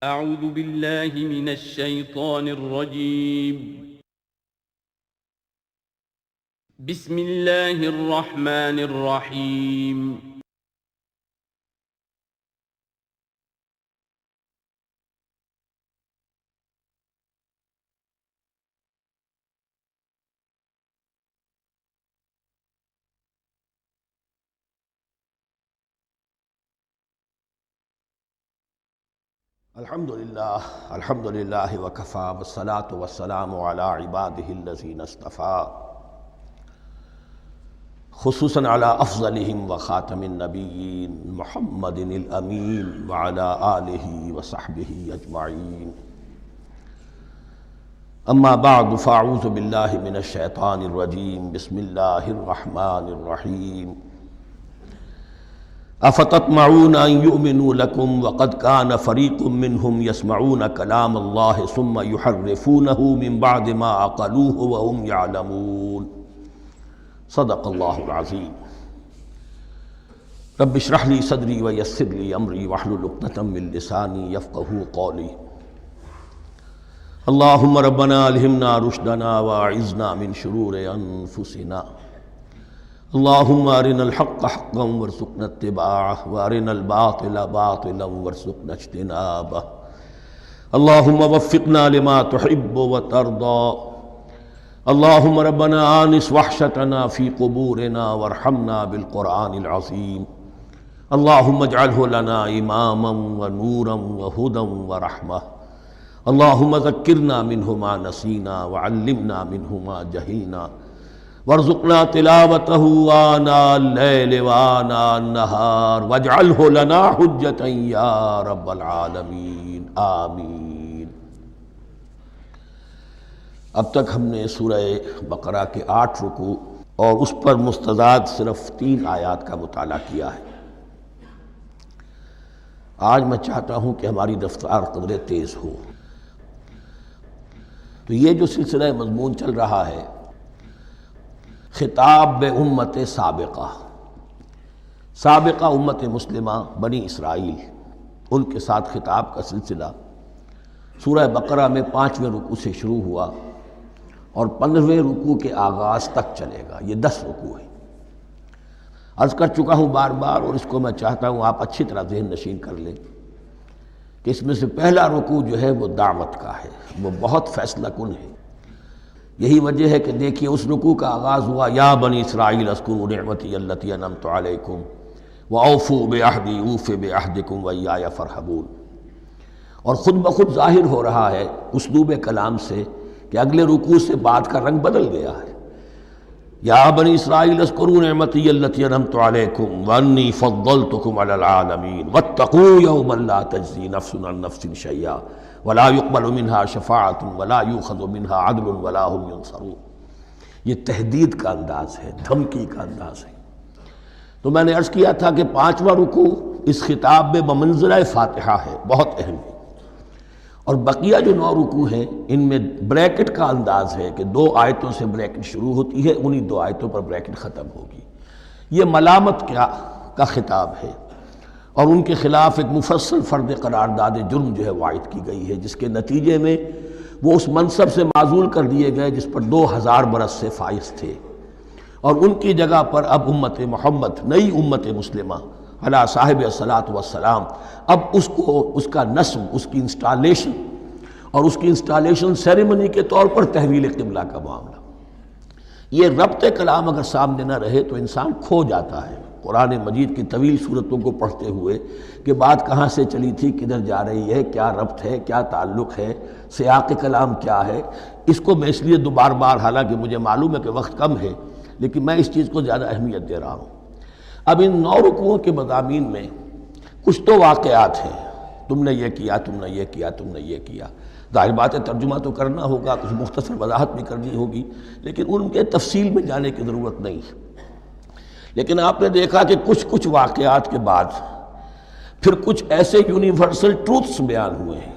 اعوذ باللہ من الشیطان الرجیم بسم اللہ الرحمن الرحیم الحمدللہ وکفا والصلاة والسلام علی عباده الذین اصطفیٰ خصوصاً علی افضلہم وخاتم النبیین محمد الامین وعلی آلہ وصحبہ اجمعین اما بعد فاعوذ باللہ من الشیطان الرجیم بسم اللہ الرحمن الرحیم افتطمعون ان یؤمنوا لکم وقد کان فریق منہم یسمعون کلام اللہ ثم یحرفونہ من بعد ما عقلوہ وهم یعلمون صدق اللہ العظیم رب اشرح لی صدری ویسر لی امری واحلل عقدۃ من لسانی یفقہوا قولی اللہم ربنا الہمنا رشدنا واعذنا من شرور انفسنا اللہم ارنا الحق حقا وارزقنا اتباعہ وارنا الباطل باطلا وارزقنا اجتنابہ اللہم وفقنا لما تحب وترضى اللہم ربنا آنس وحشتنا فی قبورنا وارحمنا بالقرآن العظیم اللہم اجعلہ لنا اماما ونورا وہدا ورحمہ اللہم ذکرنا منہ ما نسینا وعلمنا منہ ما جہلنا وارزقنا تلاوته آناء اللیل وآناء النہار واجعلہ لنا حجتا یا رب العالمین آمین۔ اب تک ہم نے سورہ بقرہ کے 8 رکوع اور اس پر مستزاد صرف 3 آیات کا مطالعہ کیا ہے۔ آج میں چاہتا ہوں کہ ہماری رفتار قدرے تیز ہو۔ تو یہ جو سلسلہ مضمون چل رہا ہے خطاب امت سابقہ امت مسلمہ بنی اسرائیل، ان کے ساتھ خطاب کا سلسلہ سورہ بقرہ میں 5ویں رکوع سے شروع ہوا اور 15ویں رکوع کے آغاز تک چلے گا۔ یہ 10 رکوع ہیں۔ عرض کر چکا ہوں بار بار، اور اس کو میں چاہتا ہوں آپ اچھی طرح ذہن نشین کر لیں کہ اس میں سے پہلا رکوع جو ہے وہ دعوت کا ہے، وہ بہت فیصلہ کن ہے۔ یہی وجہ ہے کہ دیکھیے اس رکوع کا آغاز ہوا یا بنی اسرائیل اذکروا نعمتی التی انعمت علیکم واوفوا بعہدی اوف بعہدکم وایای فارہبون، اور خود بخود ظاہر ہو رہا ہے اسلوب کلام سے کہ اگلے رکوع سے بات کا رنگ بدل گیا ہے۔ یا بنی اسرائیل اذکروا نعمتی التی انعمت علیکم وانی فضلتکم علی العالمین واتقوا یوما لا تجزی نفس عن نفس شیئا ولا يقبل منها شفاعة ولا يؤخذ منها عدل ولا هم ينصرون۔ یہ تہدید کا انداز ہے، دھمکی کا انداز ہے۔ تو میں نے عرض کیا تھا کہ 5واں رکوع اس خطاب میں بمنزلہ فاتحہ ہے، بہت اہم ہے، اور بقیہ جو 9 رکوع ہیں ان میں بریکٹ کا انداز ہے کہ 2 آیتوں سے بریکٹ شروع ہوتی ہے، انہی 2 آیتوں پر بریکٹ ختم ہوگی۔ یہ ملامت کا خطاب ہے، اور ان کے خلاف ایک مفصل فرد قرارداد جرم جو ہے وائد کی گئی ہے، جس کے نتیجے میں وہ اس منصب سے معزول کر دیے گئے جس پر 2000 برس سے فائز تھے، اور ان کی جگہ پر اب امت محمد، نئی امت مسلمہ علی صاحب الصلاۃ والسلام، اب اس کا نصب، اس کی انسٹالیشن، اور اس کی انسٹالیشن سیریمنی کے طور پر تحویل قبلہ کا معاملہ۔ یہ ربط کلام اگر سامنے نہ رہے تو انسان کھو جاتا ہے قرآن مجید کی طویل صورتوں کو پڑھتے ہوئے کہ بات کہاں سے چلی تھی، کدھر جا رہی ہے، کیا ربط ہے، کیا تعلق ہے، سیاق کلام کیا ہے۔ اس کو میں اس لیے بار بار، حالانکہ مجھے معلوم ہے کہ وقت کم ہے، لیکن میں اس چیز کو زیادہ اہمیت دے رہا ہوں۔ اب ان 9 رکوعوں کے مضامین میں کچھ تو واقعات ہیں، تم نے یہ کیا، تم نے یہ کیا، تم نے یہ کیا۔ ظاہر بات ہے ترجمہ تو کرنا ہوگا، کچھ مختصر وضاحت بھی کرنی ہوگی، لیکن ان کے تفصیل میں جانے کی ضرورت نہیں ہے۔ لیکن آپ نے دیکھا کہ کچھ واقعات کے بعد پھر کچھ ایسے یونیورسل ٹروتھس بیان ہوئے ہیں،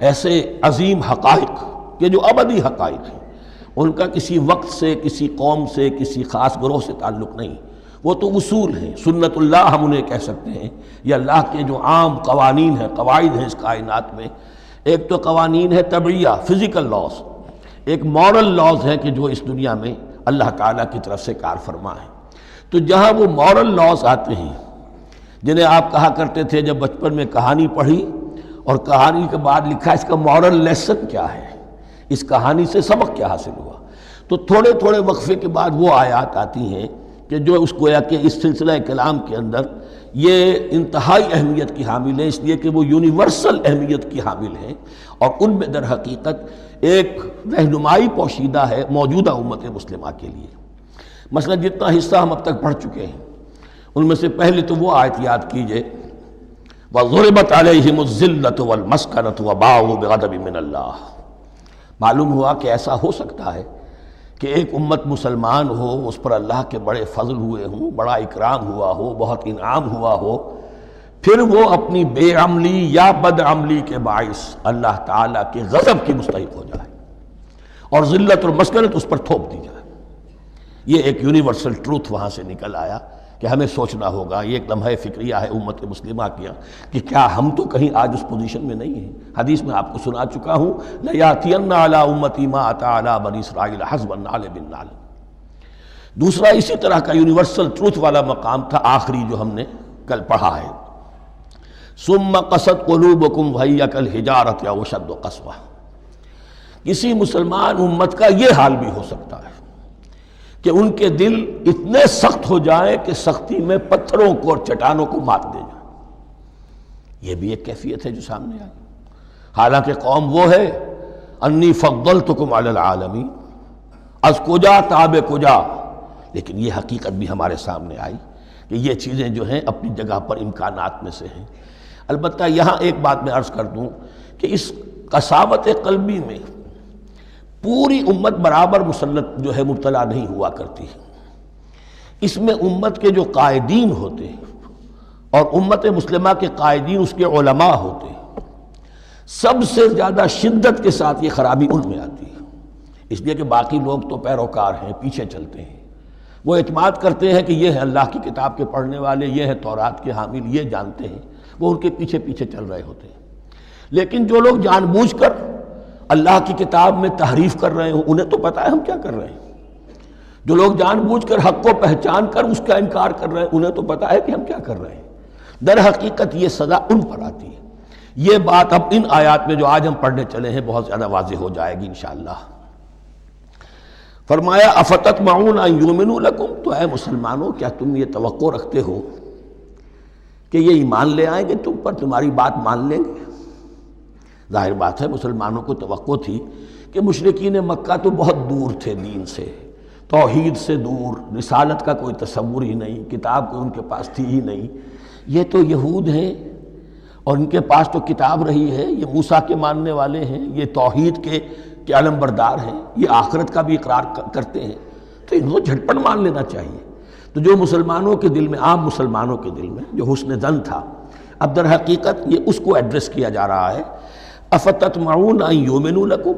ایسے عظیم حقائق کہ جو ابدی حقائق ہیں، ان کا کسی وقت سے، کسی قوم سے، کسی خاص گروہ سے تعلق نہیں، وہ تو اصول ہیں، سنت اللہ ہم انہیں کہہ سکتے ہیں، یہ اللہ کے جو عام قوانین ہیں، قواعد ہیں اس کائنات میں۔ ایک تو قوانین ہے طبعیہ، فزیکل لاز، ایک مورل لاز ہے کہ جو اس دنیا میں اللہ تعالیٰ کی طرف سے کار فرما ہے۔ تو جہاں وہ مورل لاز آتے ہیں جنہیں آپ کہا کرتے تھے جب بچپن میں کہانی پڑھی اور کہانی کے بعد لکھا اس کا مورل لیسن کیا ہے، اس کہانی سے سبق کیا حاصل ہوا، تو تھوڑے تھوڑے وقفے کے بعد وہ آیات آتی ہیں کہ جو اس گویا کہ اس سلسلہ کلام کے اندر یہ انتہائی اہمیت کی حامل ہیں، اس لیے کہ وہ یونیورسل اہمیت کی حامل ہیں، اور ان میں در حقیقت ایک رہنمائی پوشیدہ ہے موجودہ امت مسلمہ کے لیے۔ مثلا جتنا حصہ ہم اب تک پڑھ چکے ہیں ان میں سے پہلے تو وہ آیت یاد کیجئے وَضُرِبَتْ عَلَيْهِمُ الذِّلَّةُ وَالْمَسْكَنَةُ وَبَاءُوا بِغَضَبٍ مِّنَ اللَّهِ۔ معلوم ہوا کہ ایسا ہو سکتا ہے کہ ایک امت مسلمان ہو، اس پر اللہ کے بڑے فضل ہوئے ہوں، بڑا اکرام ہوا ہو، بہت انعام ہوا ہو، پھر وہ اپنی بے عملی یا بد عملی کے باعث اللہ تعالیٰ کے غضب کی مستحق ہو جائے اور ذلت اور مسکنت اس پر تھوپ دی جائے۔ یہ ایک یونیورسل ٹروتھ وہاں سے نکل آیا کہ ہمیں سوچنا ہوگا، یہ ایک لمحہ فکریہ ہے امت مسلمہ کیا کہ کیا ہم تو کہیں آج اس پوزیشن میں نہیں ہیں۔ حدیث میں آپ کو سنا چکا ہوں لَيَأْتِيَنَّ عَلَىٰ أُمَّتِي مَا أَتَىٰ عَلَىٰ بَنِي إِسْرَائِيلَ حَسْبَ النَّعْلِ بِالنَّعْلِ۔ دوسرا اسی طرح کا یونیورسل ٹروتھ والا مقام تھا آخری جو ہم نے کل پڑھا ہے ثُمَّ قَسَتْ قُلُوبُكُمْ وَهِيَ كَالْحِجَارَةِ أَوْ أَشَدُّ قَسْوَةً۔ کسی مسلمان امت کا یہ حال بھی ہو سکتا ہے کہ ان کے دل اتنے سخت ہو جائیں کہ سختی میں پتھروں کو اور چٹانوں کو مات دے جائیں۔ یہ بھی ایک کیفیت ہے جو سامنے آئی، حالانکہ قوم وہ ہے انی فضلتکم علی العالمین، از کجا تاب کجا، لیکن یہ حقیقت بھی ہمارے سامنے آئی کہ یہ چیزیں جو ہیں اپنی جگہ پر امکانات میں سے ہیں۔ البتہ یہاں ایک بات میں عرض کر دوں کہ اس قساوت قلبی میں پوری امت برابر مسلط جو ہے مبتلا نہیں ہوا کرتی، اس میں امت کے جو قائدین ہوتے ہیں اور امت مسلمہ کے قائدین اس کے علماء ہوتے ہیں، سب سے زیادہ شدت کے ساتھ یہ خرابی ان میں آتی ہے، اس لیے کہ باقی لوگ تو پیروکار ہیں، پیچھے چلتے ہیں، وہ اعتماد کرتے ہیں کہ یہ ہے اللہ کی کتاب کے پڑھنے والے، یہ ہے تورات کے حامل، یہ جانتے ہیں، وہ ان کے پیچھے پیچھے چل رہے ہوتے ہیں۔ لیکن جو لوگ جان بوجھ کر اللہ کی کتاب میں تحریف کر رہے ہوں انہیں تو پتہ ہے ہم کیا کر رہے ہیں، جو لوگ جان بوجھ کر حق کو پہچان کر اس کا انکار کر رہے ہیں انہیں تو پتہ ہے کہ ہم کیا کر رہے ہیں۔ در حقیقت یہ سزا ان پر آتی ہے۔ یہ بات اب ان آیات میں جو آج ہم پڑھنے چلے ہیں بہت زیادہ واضح ہو جائے گی انشاءاللہ۔ فرمایا افتطمعون ان یؤمنوا لکم، تو اے مسلمانوں کیا تم یہ توقع رکھتے ہو کہ یہ ایمان لے آئیں گے تم پر، تمہاری بات مان لیں گے؟ ظاہر بات ہے مسلمانوں کو توقع تھی کہ مشرکین مکہ تو بہت دور تھے دین سے، توحید سے دور، رسالت کا کوئی تصور ہی نہیں، کتاب کوئی ان کے پاس تھی ہی نہیں۔ یہ تو یہود ہیں اور ان کے پاس تو کتاب رہی ہے، یہ موسیٰ کے ماننے والے ہیں، یہ توحید کے علم بردار ہیں، یہ آخرت کا بھی اقرار کرتے ہیں، تو ان کو جھٹپٹ مان لینا چاہیے۔ تو جو مسلمانوں کے دل میں، عام مسلمانوں کے دل میں جو حسن ظن تھا، اب در حقیقت یہ اس کو ایڈریس کیا جا رہا ہے افتطمعون ان یؤمنوا لکم،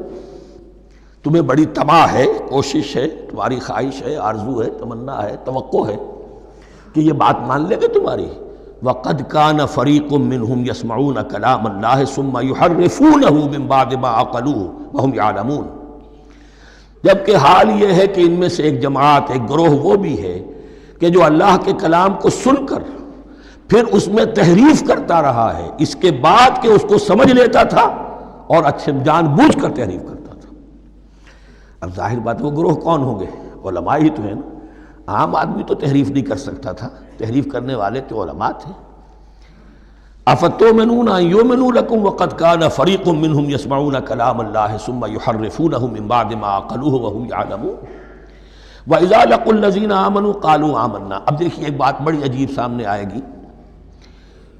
تمہیں بڑی طمع ہے، کوشش ہے، تمہاری خواہش ہے، آرزو ہے، تمنا ہے، توقع ہے کہ یہ بات مان لے گے تمہاری۔ وَقَدْ كَانَ فَرِيقٌ مِّنْهُمْ يَسْمَعُونَ كَلَامَ اللَّهِ ثُمَّ يُحَرِّفُونَهُ مِن بَعْدِ مَا عَقَلُوهُ وَهُمْ يَعْلَمُونَ، جبکہ حال یہ ہے کہ ان میں سے ایک جماعت، ایک گروہ وہ بھی ہے کہ جو اللہ کے کلام کو سن کر پھر اس میں تحریف کرتا رہا ہے، اس کے بعد کہ اس کو سمجھ لیتا تھا اور اچھے جان بوجھ کر تحریف کرتا تھا۔ اب ظاہر بات وہ گروہ کون ہوں گے؟ علماء ہی تو ہیں نا، عام آدمی تو تحریف نہیں کر سکتا تھا، تحریف کرنے والے تو علماء تھے۔ افتؤمنون ان یؤمنوا لکم وقد کان فریق منہم یسمعون کلام اللہ ثم یحرفونہ من بعد ما عقلوہ وہم یعلمون واذا لقوا الذین آمنوا قالوا آمنا۔ اب دیکھیے ایک بات بڑی عجیب سامنے آئے گی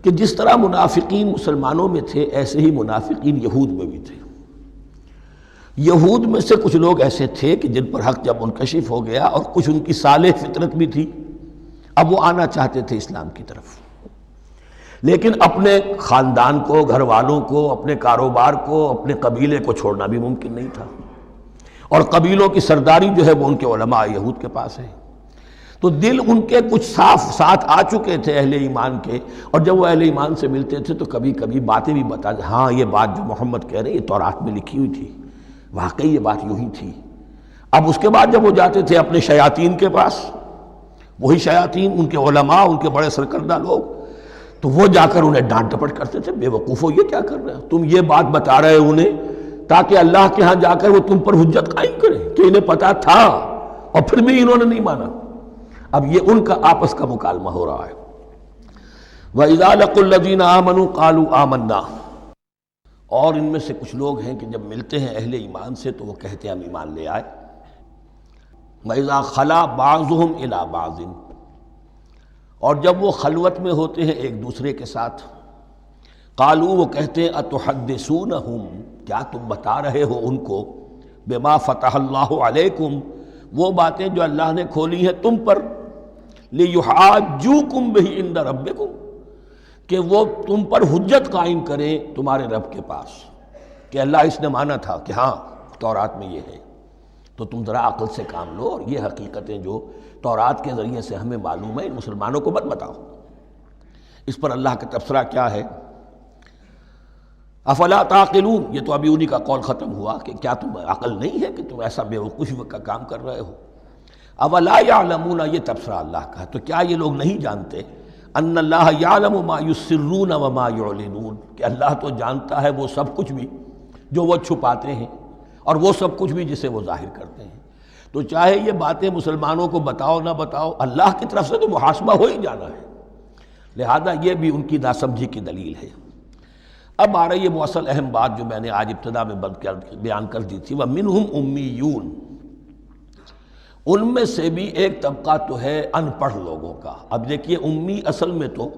کہ جس طرح منافقین مسلمانوں میں تھے ایسے ہی منافقین یہود میں بھی تھے۔ یہود میں سے کچھ لوگ ایسے تھے کہ جن پر حق جب منکشف ہو گیا اور کچھ ان کی صالح فطرت بھی تھی، اب وہ آنا چاہتے تھے اسلام کی طرف، لیکن اپنے خاندان کو، گھر والوں کو، اپنے کاروبار کو، اپنے قبیلے کو چھوڑنا بھی ممکن نہیں تھا، اور قبیلوں کی سرداری جو ہے وہ ان کے علماء یہود کے پاس ہے۔ تو دل ان کے کچھ صاف ساتھ آ چکے تھے اہل ایمان کے، اور جب وہ اہل ایمان سے ملتے تھے تو کبھی کبھی باتیں بھی بتا، ہاں یہ بات جو محمد کہہ رہے ہیں یہ تورات میں لکھی ہوئی تھی، واقعی یہ بات یوں ہی تھی۔ اب اس کے بعد جب وہ جاتے تھے اپنے شیاطین کے پاس، وہی شیاطین ان کے علماء، ان کے بڑے سرکردہ لوگ، تو وہ جا کر انہیں ڈانٹ ڈپٹ کرتے تھے، بے وقوفو یہ کیا کر رہے ہو، تم یہ بات بتا رہے ہو انہیں تاکہ اللہ کے ہاں جا کر وہ تم پر حجت قائم کرے کہ انہیں پتا تھا اور پھر بھی انہوں نے نہیں مانا۔ اب یہ ان کا آپس کا مکالمہ ہو رہا ہے۔ وَإِذَا لَقُوا الَّذِينَ آمَنُوا قَالُوا آمَنَّا، اور ان میں سے کچھ لوگ ہیں کہ جب ملتے ہیں اہل ایمان سے تو وہ کہتے ہیں ہم ایمان لے آئے۔ وَإِذَا خَلَا بَعْضُهُمْ إِلَىٰ بَعْضٍ، اور جب وہ خلوت میں ہوتے ہیں ایک دوسرے کے ساتھ، قالوا وہ کہتے ہیں اتحدثونہم، کیا تم بتا رہے ہو ان کو، بما فتح اللہ علیکم، وہ باتیں جو اللہ نے کھولی ہیں تم پر، لیحاجوکم بہ عند ربکم، کہ وہ تم پر حجت قائم کریں تمہارے رب کے پاس، کہ اللہ اس نے مانا تھا کہ ہاں تورات میں یہ ہے، تو تم ذرا عقل سے کام لو، اور یہ حقیقتیں جو تورات کے ذریعے سے ہمیں معلوم ہے ان مسلمانوں کو مت بتاؤ۔ اس پر اللہ کا تبصرہ کیا ہے؟ افلا تعقلون، یہ تو ابھی انہی کا قول ختم ہوا کہ کیا تم عقل نہیں ہے کہ تم ایسا بے وقوفی کا کام کر رہے ہو۔ اولا یعلمون، یہ تبصرہ اللہ کا، تو کیا یہ لوگ نہیں جانتے ان اللہ یعلم ما یسرون وما یعلنون، کہ اللہ تو جانتا ہے وہ سب کچھ بھی جو وہ چھپاتے ہیں اور وہ سب کچھ بھی جسے وہ ظاہر کرتے ہیں۔ تو چاہے یہ باتیں مسلمانوں کو بتاؤ نہ بتاؤ، اللہ کی طرف سے تو محاسبہ ہو ہی جانا ہے، لہذا یہ بھی ان کی ناسمجھی کی دلیل ہے۔ اب آ رہی ہے وہ اصل اہم بات جو میں نے آج ابتدا میں بیان کر دی تھی، وَمِنْهُمْ أُمِّيُّونَ، ان میں سے بھی ایک طبقہ تو ہے ان پڑھ لوگوں کا۔ اب دیکھیے امی اصل میں تو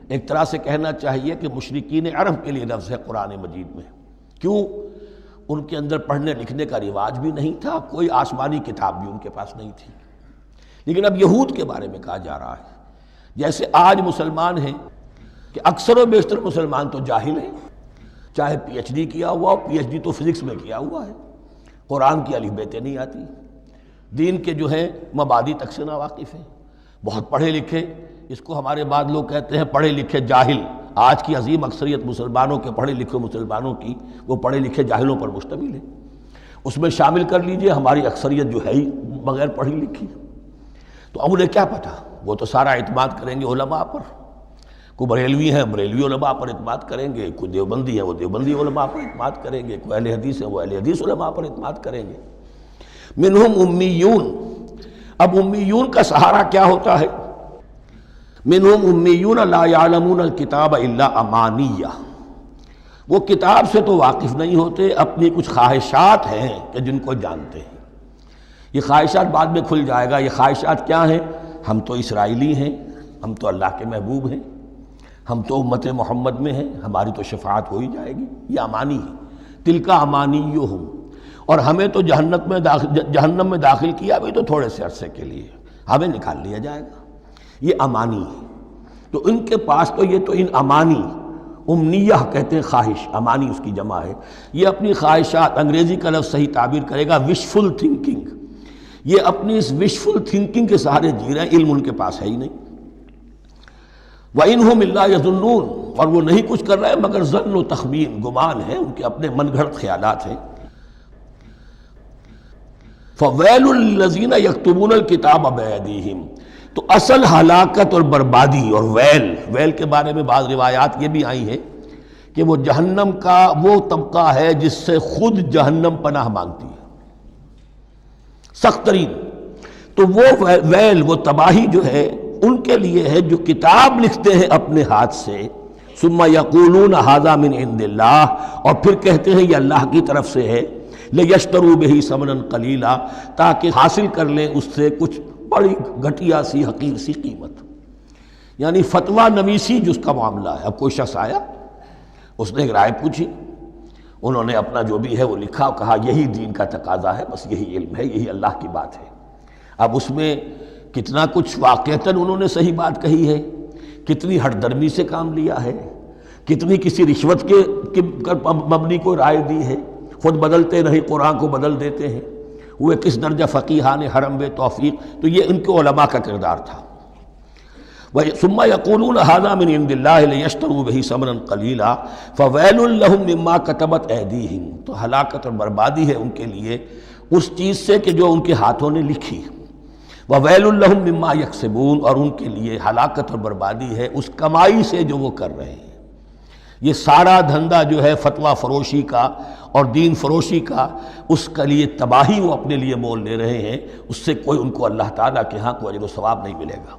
ایک طرح سے کہنا چاہیے کہ مشرکین عرب کے لیے لفظ ہے قرآن مجید میں، کیوں؟ ان کے اندر پڑھنے لکھنے کا رواج بھی نہیں تھا، کوئی آسمانی کتاب بھی ان کے پاس نہیں تھی۔ لیکن اب یہود کے بارے میں کہا جا رہا ہے، جیسے آج مسلمان ہیں کہ اکثر و بیشتر مسلمان تو جاہل ہیں، چاہے پی ایچ ڈی کیا ہوا ہو، پی ایچ ڈی تو فزکس میں کیا ہوا ہے، قرآن کی الف بیتیں نہیں آتی، دین کے جو ہیں مبادی تک سے ناواقف ہیں، بہت پڑھے لکھے، اس کو ہمارے بعد لوگ کہتے ہیں پڑھے لکھے جاہل۔ آج کی عظیم اکثریت مسلمانوں کے پڑھے لکھے مسلمانوں کی وہ پڑھے لکھے جاہلوں پر مشتمل ہے، اس میں شامل کر لیجئے ہماری اکثریت جو ہے ہی بغیر پڑھی لکھی۔ تو اب انہیں کیا پتہ، وہ تو سارا اعتماد کریں گے علماء پر، کوئی بریلوی ہیں بریلوی علماء پر اعتماد کریں گے، کوئی دیوبندی ہے وہ دیوبندی علماء پر اعتماد کریں گے، کوئی اہل حدیث ہے وہ اہل حدیث علماء پر اعتماد کریں گے۔ منہم امیون، اب امیون کا سہارا کیا ہوتا ہے؟ منہم امیون لا یعلمون الکتاب الا امانیہ، وہ کتاب سے تو واقف نہیں ہوتے، اپنی کچھ خواہشات ہیں کہ جن کو جانتے ہیں۔ یہ خواہشات بعد میں کھل جائے گا، یہ خواہشات کیا ہیں؟ ہم تو اسرائیلی ہیں، ہم تو اللہ کے محبوب ہیں، ہم تو امت محمد میں ہیں، ہماری تو شفاعت ہو ہی جائے گی، یہ امانی ہے۔ تلک امانیہم، اور ہمیں تو جہنم میں داخل کیا بھی تو تھوڑے سے عرصے کے لیے، ہمیں نکال لیا جائے گا، یہ امانی ہے۔ تو ان کے پاس تو یہ تو ان امانی، امنیہ کہتے ہیں خواہش، امانی اس کی جمع ہے، یہ اپنی خواہشات، انگریزی کا لفظ صحیح تعبیر کرے گا وشفل تھنکنگ، یہ اپنی اس وشفل تھنکنگ کے سہارے جی رہے ہیں، علم ان کے پاس ہے ہی نہیں۔ وَإِنْهُمْ إِلَّا يَظُنُّونَ، اور وہ نہیں کچھ کر رہے مگر ظن و تخمین، گمان ہے، ان کے اپنے من گھڑت خیالات ہیں۔ فَوَيْلٌ لِّلَّذِينَ يَكْتُبُونَ الْكِتَابَ بِأَيْدِيهِمْ، تو اصل ہلاکت اور بربادی اور ویل کے بارے میں بعض روایات یہ بھی آئی ہیں کہ وہ جہنم کا وہ طبقہ ہے جس سے خود جہنم پناہ مانگتی ہے، سخت ترین۔ تو وہ ویل، وہ تباہی جو ہے ان کے لیے ہے جو کتاب لکھتے ہیں اپنے ہاتھ سے، ثم یقولون ھذا من عند اللہ، اور پھر کہتے ہیں یہ اللہ کی طرف سے ہے، لیشتروا بہ ثمنا قلیلا، تاکہ حاصل کر لیں اس سے کچھ بڑی گھٹیا سی حقیر سی قیمت، یعنی فتویٰ نویسی جس کا معاملہ ہے۔ اب کوئی شخص آیا، اس نے ایک رائے پوچھی، انہوں نے اپنا جو بھی ہے وہ لکھا، کہا یہی دین کا تقاضا ہے، بس یہی علم ہے، یہی اللہ کی بات ہے۔ اب اس میں کتنا کچھ واقعتاً انہوں نے صحیح بات کہی ہے، کتنی ہٹ درمی سے کام لیا ہے، کتنی کسی رشوت کے مبنی کو رائے دی ہے، خود بدلتے نہیں قرآن کو بدل دیتے ہیں، ہوئے کس درجہ فقیہان حرم بے توفیق، تو یہ ان کے علماء کا کردار تھا۔ ثم یقولون ھذا من عند اللہ لیشتروا بہ ثمنا قلیلا فویل لہم مما کتبت ایدیہم، تو ہلاکت اور بربادی ہے ان کے لیے اس چیز سے کہ جو ان کے ہاتھوں نے لکھی، وویل لہم مما یکسبون، اور ان کے لیے ہلاکت اور بربادی ہے اس کمائی سے جو وہ کر رہے ہیں۔ یہ سارا دھندا جو ہے فتویٰ فروشی کا اور دین فروشی کا، اس کے لیے تباہی وہ اپنے لیے مول لے رہے ہیں، اس سے کوئی ان کو اللہ تعالیٰ کے ہاں کوئی اجر و ثواب نہیں ملے گا۔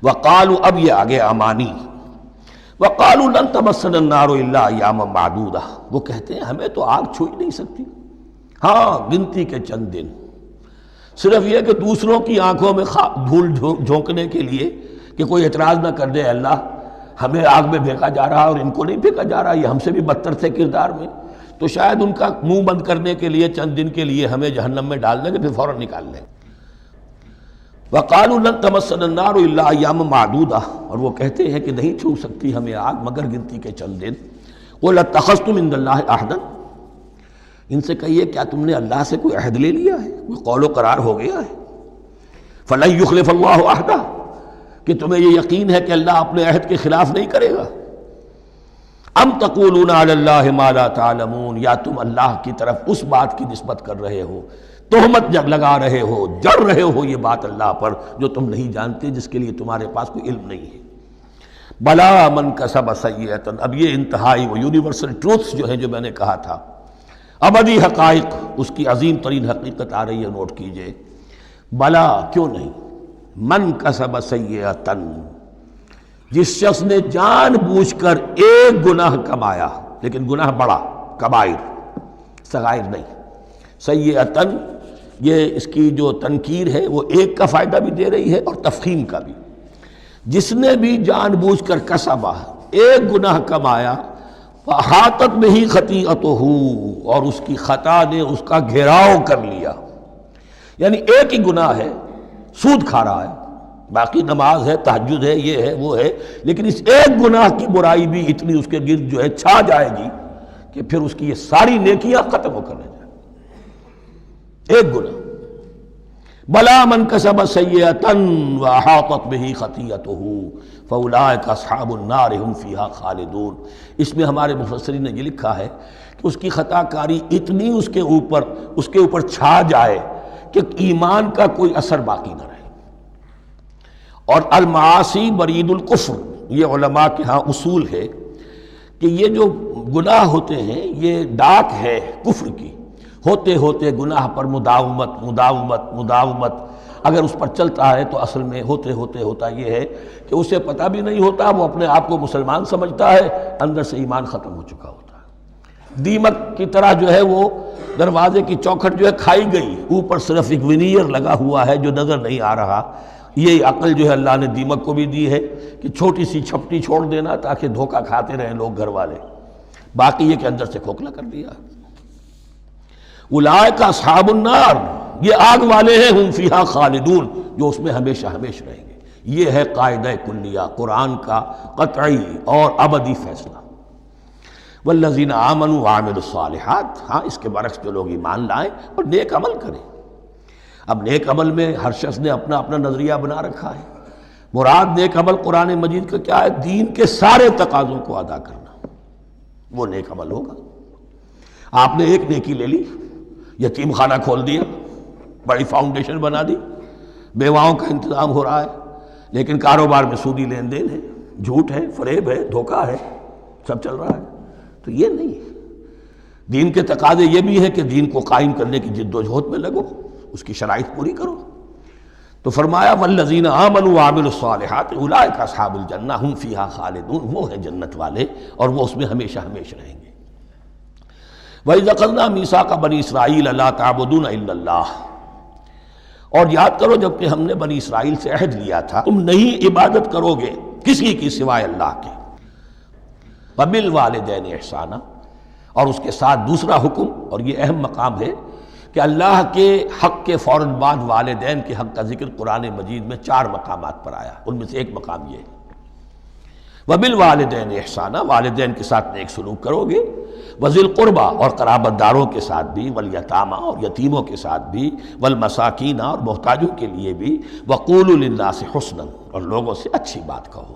وقالوا، اب یہ آگے امانی، وقالوا لن تمسنا النار الا ایاما معدودہ، وہ کہتے ہیں ہمیں تو آگ چھو ہی نہیں سکتی، ہاں گنتی کے چند دن، صرف یہ کہ دوسروں کی آنکھوں میں دھول جھونکنے کے لیے کہ کوئی اعتراض نہ کر دے، اللہ ہمیں آگ میں پھینکا جا رہا اور ان کو نہیں پھینکا جا رہا، یہ ہم سے بھی بدتر تھے کردار میں، تو شاید ان کا منہ بند کرنے کے لیے چند دن کے لیے ہمیں جہنم میں ڈال دیں گے، پھر فوراً نکال لیں۔ وقالوا لن تمسنا النار الا ایاما معدودہ، اور وہ کہتے ہیں کہ نہیں چھو سکتی ہمیں آگ مگر گنتی کے چند دن۔ قل اتخذتم عند اللہ عہدا، ان سے کہیے کیا تم نے اللہ سے کوئی عہد لے لیا ہے، کوئی قول و قرار ہو گیا ہے؟ فلن یخلف اللہ عہدہ، کہ تمہیں یہ یقین ہے کہ اللہ اپنے عہد کے خلاف نہیں کرے گا؟ ام تقولون علی اللہ ما لا تعلمون، یا تم اللہ کی طرف اس بات کی نسبت کر رہے ہو، تہمت لگا رہے ہو، جڑ رہے ہو یہ بات اللہ پر جو تم نہیں جانتے، جس کے لیے تمہارے پاس کوئی علم نہیں ہے۔ بلا من کسب سیئۃ، اب یہ انتہائی وہ یونیورسل ٹروتھس جو ہیں جو میں نے کہا تھا، ابدی حقائق، اس کی عظیم ترین حقیقت آ رہی ہے، نوٹ کیجئے۔ بلا، کیوں نہیں، من کسب سیئۃ، جس شخص نے جان بوجھ کر ایک گناہ کمایا، لیکن گناہ بڑا، کبائر، صغائر نہیں، سیئۃ، یہ اس کی جو تنکیر ہے وہ ایک کا فائدہ بھی دے رہی ہے اور تفخیم کا بھی۔ جس نے بھی جان بوجھ کر کسبا، ایک گناہ کمایا، فاحاطت بہ خطیئتہ، اور اس کی خطا نے اس کا گھیراؤ کر لیا، یعنی ایک ہی گناہ ہے، سود کھا رہا ہے، باقی نماز ہے، تہجد ہے، یہ ہے وہ ہے، لیکن اس ایک گناہ کی برائی بھی اتنی اس کے گرد جو ہے چھا جائے گی کہ پھر اس کی یہ ساری نیکیاں ختم ہو کر رہ جائیں، ایک گناہ۔ بلا من کسب سیئۃ واحاطت بہ خطیئتہ فاولئک اصحاب النار هم فیہا خالدون، اس میں ہمارے مفسرین نے یہ لکھا ہے کہ اس کی خطا کاری اتنی اس کے اوپر چھا جائے کہ ایمان کا کوئی اثر باقی نہ رہے۔ اور المعاصی برید الکفر، یہ علماء کے ہاں اصول ہے کہ یہ جو گناہ ہوتے ہیں یہ ڈاک ہے کفر کی، ہوتے ہوتے گناہ پر مداومت اگر اس پر چلتا ہے تو اصل میں ہوتا یہ ہے کہ اسے پتہ بھی نہیں ہوتا، وہ اپنے آپ کو مسلمان سمجھتا ہے، اندر سے ایمان ختم ہو چکا ہوتا ہے۔ دیمک کی طرح جو ہے وہ دروازے کی چوکھٹ جو ہے کھائی گئی، اوپر صرف ایک ونیئر لگا ہوا ہے جو نظر نہیں آ رہا۔ یہ عقل جو ہے اللہ نے دیمک کو بھی دی ہے کہ چھوٹی سی چھپٹی چھوڑ دینا تاکہ دھوکہ کھاتے رہیں لوگ گھر والے، باقی یہ کہ اندر سے کھوکھلا کر دیا۔ اولئک اصحاب النار، یہ آگ والے ہیں، ہم فیہا خالدون، جو اس میں ہمیشہ ہمیشہ رہیں گے۔ یہ ہے قاعدہ کلیہ، قرآن کا قطعی اور ابدی فیصلہ۔ والذین آمنوا وعملوا الصالحات، ہاں اس کے برعکس جو لوگ ایمان لائیں اور نیک عمل کریں۔ اب نیک عمل میں ہر شخص نے اپنا اپنا نظریہ بنا رکھا ہے۔ مراد نیک عمل قرآن مجید کا کیا ہے؟ دین کے سارے تقاضوں کو ادا کرنا، وہ نیک عمل ہوگا۔ آپ نے ایک نیکی لے لی، یتیم خانہ کھول دیا، بڑی فاؤنڈیشن بنا دی، بیواؤں کا انتظام ہو رہا ہے، لیکن کاروبار میں سودی لین دین ہے، جھوٹ ہے، فریب ہے، دھوکہ ہے، سب چل رہا ہے، تو یہ نہیں ہے۔ دین کے تقاضے یہ بھی ہے کہ دین کو قائم کرنے کی جد و جہد میں لگو، اس کی شرائط پوری کرو۔ تو فرمایا والذین آمنوا وعملوا الصالحات اولئک اصحاب الجنہ هم فیہا خالدون، وہ ہیں جنت والے اور وہ اس میں ہمیشہ ہمیشہ رہیں گے۔ وَإِذْ أَخَذْنَا مِيثَاقَ بَنِي إِسْرَائِيلَ لَا تَعْبُدُونَ إِلَّا اللَّهَ، اور یاد کرو جب کہ ہم نے بنی اسرائیل سے عہد لیا تھا تم نہیں عبادت کرو گے کسی کی سوائے اللہ کے۔ وَبِالْوَالِدَيْنِ إِحْسَانًا، اور اس کے ساتھ دوسرا حکم، اور یہ اہم مقام ہے کہ اللہ کے حق کے فوراً بعد والدین کے حق کا ذکر قرآن مجید میں 4 مقامات پر آیا، ان میں سے ایک مقام یہ ہے وبالوالدین احسانا، والدین کے ساتھ نیک سلوک کرو گے، وذی القربیٰ اور قرابت داروں کے ساتھ بھی، والیتامیٰ اور یتیموں کے ساتھ بھی، والمساکین اور محتاجوں کے لیے بھی، وقولوا للناس حسنا اور لوگوں سے اچھی بات کہو،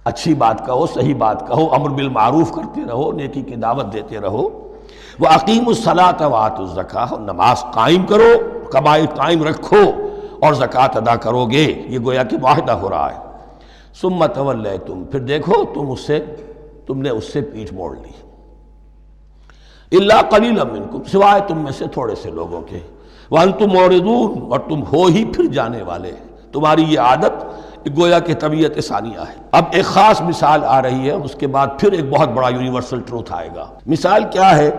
اچھی بات کہو، صحیح بات کہو، امر بالمعروف کرتے رہو، نیکی کی دعوت دیتے رہو، وَأَقِیمُوا الصَّلَاةَ وَآتُوا الزَّکَاۃَ اور نماز قائم کرو، قواعد قائم رکھو اور زکوٰۃ ادا کرو گے، یہ گویا کہ معاہدہ ہو رہا ہے۔ ثُمَّ تَوَلَّیْتُمْ پھر دیکھو تم نے اس سے پیٹھ موڑ لی، إِلَّا قَلِيلًا مِّنْکُمْ سوائے تم میں سے تھوڑے سے لوگوں کے، وَأَنْتُمْ مُعْرِضُونَ اور تم ہو ہی پھر جانے والے، تمہاری یہ عادت گویا کہ طبیعت ثانیہ ہے۔ اب ایک خاص مثال آ رہی ہے، اس کے بعد پھر ایک بہت بڑا یونیورسل ٹروتھ آئے گا۔ مثال کیا ہے؟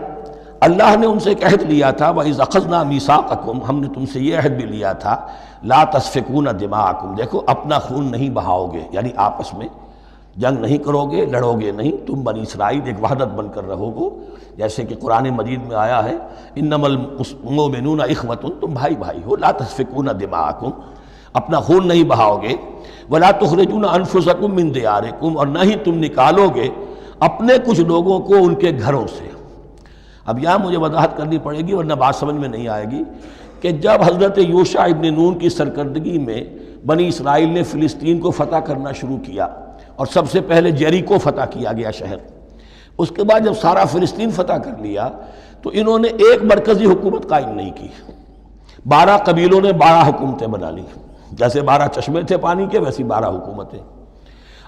اللہ نے ان سے ایک عہد لیا تھا، وَإِذْ أَخَذْنَا مِيثَاقَكُمْ ہم نے تم سے یہ عہد بھی لیا تھا، لَا تَسْفِكُونَ دِمَاءَكُمْ دیکھو اپنا خون نہیں بہاؤ گے، یعنی آپس میں جنگ نہیں کرو گے، لڑو گے نہیں، تم بنی اسرائیل ایک وحدت بن کر رہو گے، جیسے کہ قرآن مجید میں آیا ہے إِنَّمَا الْمُؤْمِنُونَ إِخْوَةٌ تم بھائی بھائی ہو، لَا تَسْفِكُونَ دِمَاءَكُمْ اپنا خون نہیں بہاؤ گے، وَلَا تُخْرِجُونَ أَنفُسَكُم مِّن دِيَارِكُمْ اور نہ ہی تم نکالو گے اپنے کچھ لوگوں کو ان کے گھروں سے۔ اب یہاں مجھے وضاحت کرنی پڑے گی ورنہ بات سمجھ میں نہیں آئے گی کہ جب حضرت یوشع ابن نون کی سرکردگی میں بنی اسرائیل نے فلسطین کو فتح کرنا شروع کیا اور سب سے پہلے جیریکو فتح کیا گیا شہر، اس کے بعد جب سارا فلسطین فتح کر لیا تو انہوں نے ایک مرکزی حکومت قائم نہیں کی، 12 قبیلوں نے 12 حکومتیں بنا لی، جیسے 12 چشمے تھے پانی کے ویسی 12 حکومتیں۔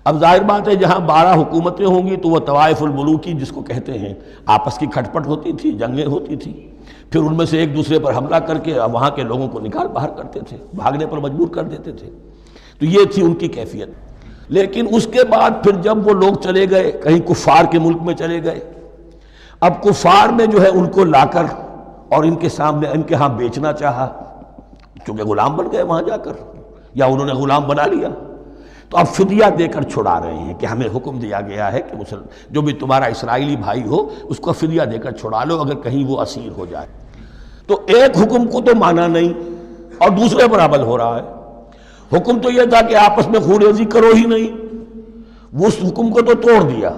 اب ظاہر بات ہے جہاں 12 حکومتیں ہوں گی تو وہ طوائف الملوکی جس کو کہتے ہیں، آپس کی کھٹ پٹ ہوتی تھی، جنگیں ہوتی تھی، پھر ان میں سے ایک دوسرے پر حملہ کر کے وہاں کے لوگوں کو نکال باہر کرتے تھے، بھاگنے پر مجبور کر دیتے تھے، تو یہ تھی ان کی کیفیت۔ لیکن اس کے بعد پھر جب وہ لوگ چلے گئے کہیں کفار کے ملک میں چلے گئے، اب کفار نے جو ہے ان کو لا کر اور ان کے سامنے ان کے ہاں بیچنا چاہا، چونکہ غلام بن گئے وہاں جا کر یا انہوں نے غلام بنا لیا، تو اب فدیہ دے کر چھڑا رہے ہیں کہ ہمیں حکم دیا گیا ہے کہ جو بھی تمہارا اسرائیلی بھائی ہو اس کو فدیہ دے کر چھڑا لو اگر کہیں وہ اسیر ہو جائے۔ تو ایک حکم کو تو مانا نہیں اور دوسرے پر عمل ہو رہا ہے۔ حکم تو یہ تھا کہ آپس میں خون ریزی کرو ہی نہیں، وہ اس حکم کو تو توڑ دیا،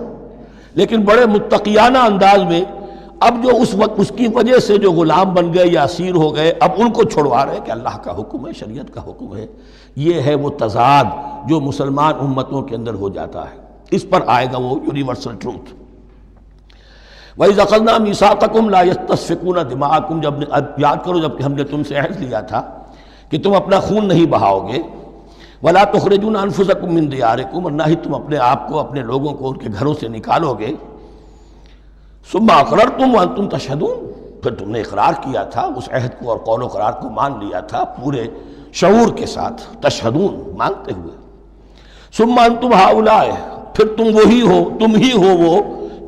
لیکن بڑے متقیانہ انداز میں اب جو اس وقت اس کی وجہ سے جو غلام بن گئے یا اسیر ہو گئے اب ان کو چھڑوا رہے کہ اللہ کا حکم ہے، شریعت کا حکم ہے۔ یہ ہے وہ تضاد جو مسلمان امتوں کے اندر ہو جاتا ہے، اس پر آئے گا وہ یونیورسل ٹروتھ۔ وَإِذْ أَخَذْنَا مِيثَاقَكُمْ لَا يَسْتَسْفِكُونَ دِمَاءَكُمْ جب یاد کرو جب کہ ہم نے تم سے عہد لیا تھا کہ تم اپنا خون نہیں بہاؤ گے، وَلَا تُخْرِجُونَ أَنفُسَكُم مِّن دِيَارِكُمْ اور نہ ہی تم اپنے آپ کو اپنے لوگوں کو ان کے گھروں سے نکالو گے، ثُمَّ أَقْرَرْتُمْ وَأَنْتُمْ تَشْهَدُونَ پھر تم نے اقرار کیا تھا، اس عہد کو اور قول و قرار کو مان لیا تھا پورے شعور کے ساتھ، تشہدون مانتے ہوئے، ثم انتم ہؤلاء پھر تم وہی ہو، تم ہی ہو وہ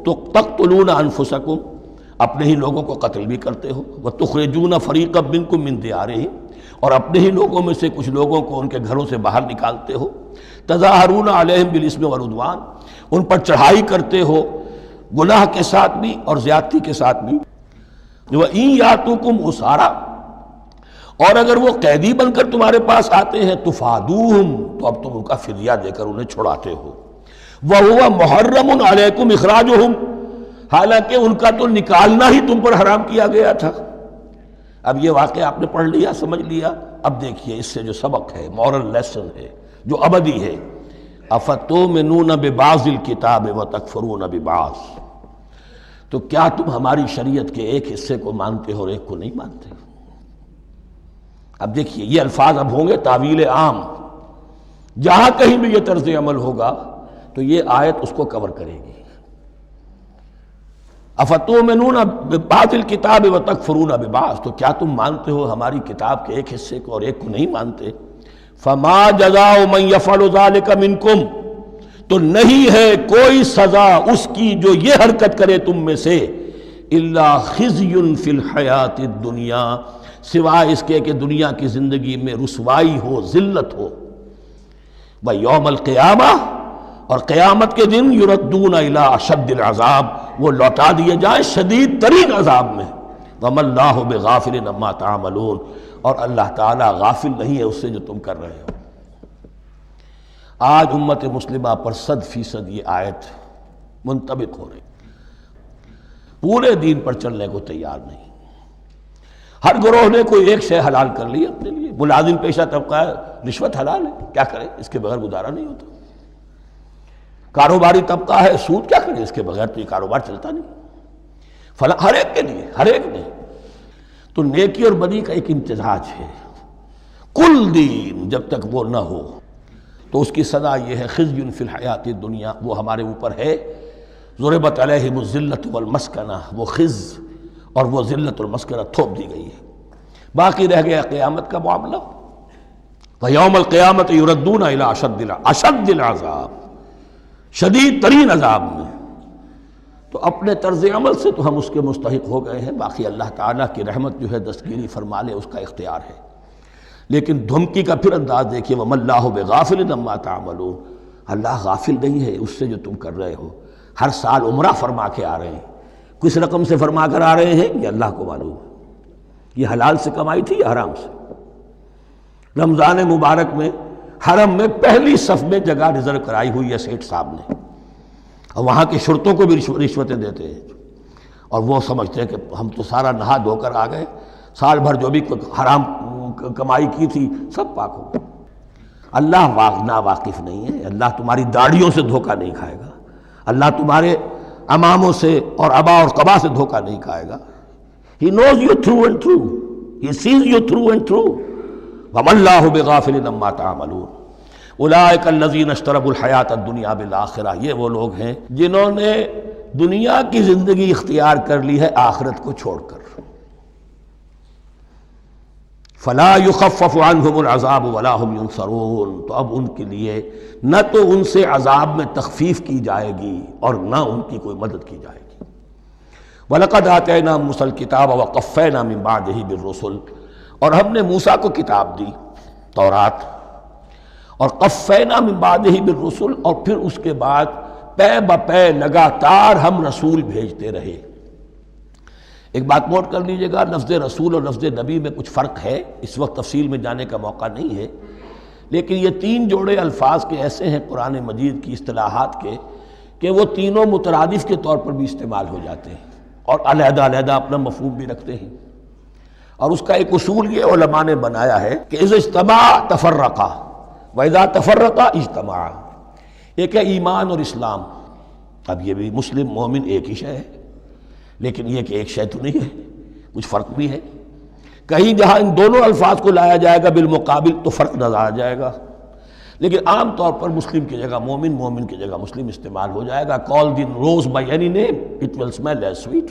تو تقتلون انفسکم اپنے ہی لوگوں کو قتل بھی کرتے ہو، وتخرجون فریقا منکم من دیارہم اور اپنے ہی لوگوں میں سے کچھ لوگوں کو ان کے گھروں سے باہر نکالتے ہو، تظاہرون علیہم بالاسم والعدوان ان پر چڑھائی کرتے ہو گناہ کے ساتھ بھی اور زیادتی کے ساتھ بھی، وَإِن یاتوکم اسارا اور اگر وہ قیدی بن کر تمہارے پاس آتے ہیں تفادوہم تو اب تم ان کا فدیہ دے کر انہیں چھڑاتے ہو، وَهُوَ مُحَرَّمٌ عَلَيْكُمْ إِخْرَاجُهُمْ حالانکہ ان کا تو نکالنا ہی تم پر حرام کیا گیا تھا۔ اب یہ واقعہ آپ نے پڑھ لیا، سمجھ لیا، اب دیکھیے اس سے جو سبق ہے، مورل لیسن ہے جو ابدی ہے، أَفَتُؤْمِنُونَ بِبَعْضِ الْكِتَابِ وَتَكْفُرُونَ بِبَعْضٍ تو کیا تم ہماری شریعت کے ایک حصے کو مانتے ہو اور ایک کو نہیں مانتے؟ اب دیکھیے یہ الفاظ اب ہوں گے تعویل عام، جہاں کہیں بھی یہ طرز عمل ہوگا تو یہ آیت اس کو کور کرے گی۔ افتؤمنون ببعض الکتاب وتکفرون ببعض تو کیا تم مانتے ہو ہماری کتاب کے ایک حصے کو اور ایک کو نہیں مانتے؟ فما جزاء من یفعل ذلک منکم تو نہیں ہے کوئی سزا اس کی جو یہ حرکت کرے تم میں سے، الا خزی فی الحیات الدنیا سوائے اس کے کہ دنیا کی زندگی میں رسوائی ہو، ذلت ہو، ویوم القیامہ اور قیامت کے دن یردون الی اشد العذاب وہ لوٹا دیے جائیں شدید ترین عذاب میں، وما اللہ بغافل عما تعملون اور اللہ تعالیٰ غافل نہیں ہے اس سے جو تم کر رہے ہو۔ آج امت مسلمہ پر 100% یہ آیت منطبق ہو رہی، پورے دین پر چلنے کو تیار نہیں۔ ہر گروہ نے کوئی ایک شے حلال کر لی اپنے لیے۔ ملازم پیشہ طبقہ ہے، رشوت حلال ہے، کیا کرے، اس کے بغیر گزارا نہیں ہوتا۔ کاروباری طبقہ ہے، سود کیا کرے، اس کے بغیر تو یہ کاروبار چلتا نہیں۔ ہر ایک کے لیے، ہر ایک نے تو نیکی اور بدی کا ایک امتزاج ہے۔ کل دین جب تک وہ نہ ہو تو اس کی سزا یہ ہے خزی فی الحیات الدنیا، وہ ہمارے اوپر ہے۔ ضربت علیہم الذلۃ والمسکنہ، وہ خز اور وہ ذلت المسکنہ تھوپ دی گئی ہے۔ باقی رہ گیا قیامت کا معاملہ، وَيَوْمَ الْقِيَامَةِ يُرَدُّونَ إِلَىٰ أَشَدِّ الْعَذَابِ، شدید ترین عذاب میں۔ تو اپنے طرز عمل سے تو ہم اس کے مستحق ہو گئے ہیں، باقی اللہ تعالیٰ کی رحمت جو ہے دستگیری فرما لے، اس کا اختیار ہے۔ لیکن دھمکی کا پھر انداز دیکھیے، وَمَا اللَّهُ بِغَافِلٍ عَمَّا تَعْمَلُونَ، اللہ غافل نہیں ہے اس سے جو تم کر رہے ہو۔ ہر سال عمرہ فرما کے آ رہے ہیں، کس رقم سے فرما کر آ رہے ہیں یہ اللہ کو معلوم ہے۔ یہ حلال سے کمائی تھی یا حرام سے؟ رمضان مبارک میں حرم میں پہلی صف میں جگہ ریزرو کرائی ہوئی ہے سیٹھ صاحب نے، اور وہاں کے شرطوں کو بھی رشوتیں دیتے ہیں، اور وہ سمجھتے ہیں کہ ہم تو سارا نہا دھو کر آ گئے، سال بھر جو بھی حرام کمائی کی تھی سب پاک ہو گئی۔ اللہ نا واقف نہیں ہے، اللہ تمہاری داڑھیوں سے دھوکہ نہیں کھائے گا، اللہ تمہارے اماموں سے اور ابا اور قبا سے دھوکہ نہیں کھائے گا۔ He knows you through and through. He sees you through and through. وَمَا اللَّهُ بِغَافِلٍ عَمَّا تَعْمَلُونَ أُولَٰئِكَ الَّذِينَ اشْتَرَوُا الْحَيَاةَ الدُّنْيَا بِالْآخِرَةِ، یہ وہ لوگ ہیں جنہوں نے دنیا کی زندگی اختیار کر لی ہے آخرت کو چھوڑ کر۔ فَلَا يُخَفَّفُ عَنْهُمُ الْعَذَابُ وَلَا هُمْ يُنصَرُونَ، تو اب ان کے لیے نہ تو ان سے عذاب میں تخفیف کی جائے گی اور نہ ان کی کوئی مدد کی جائے گی۔ وَلَقَدْ آتَيْنَا مُوسَى الْكِتَابَ وَقَفَّيْنَا مِن بَعْدِهِ بِالرُّسُلِ، اور ہم نے موسیٰ کو کتاب دی تورات، اور قفینا من بعدہ بالرسل، اور پھر اس کے بعد پے بپے لگاتار ہم رسول بھیجتے رہے۔ ایک بات نوٹ کر لیجئے گا، لفظ رسول اور لفظ نبی میں کچھ فرق ہے، اس وقت تفصیل میں جانے کا موقع نہیں ہے، لیکن یہ تین جوڑے الفاظ کے ایسے ہیں قرآن مجید کی اصطلاحات کے کہ وہ تینوں مترادف کے طور پر بھی استعمال ہو جاتے ہیں اور علیحدہ علیحدہ اپنا مفہوم بھی رکھتے ہیں۔ اور اس کا ایک اصول یہ علماء نے بنایا ہے کہ اذا اجتمع تفرقا وَإِذَا تَفَرَّقَ اجتمع۔ ایک ہے ایمان اور اسلام، اب یہ بھی مسلم مومن ایک ہی شے ہے، لیکن یہ کہ ایک شے تو نہیں ہے، کچھ فرق بھی ہے۔ کہیں جہاں ان دونوں الفاظ کو لایا جائے گا بالمقابل تو فرق نظر آ جائے گا، لیکن عام طور پر مسلم کی جگہ مومن، مومن کی جگہ مسلم استعمال ہو جائے گا۔ call the rose by any name it will smell as sweet۔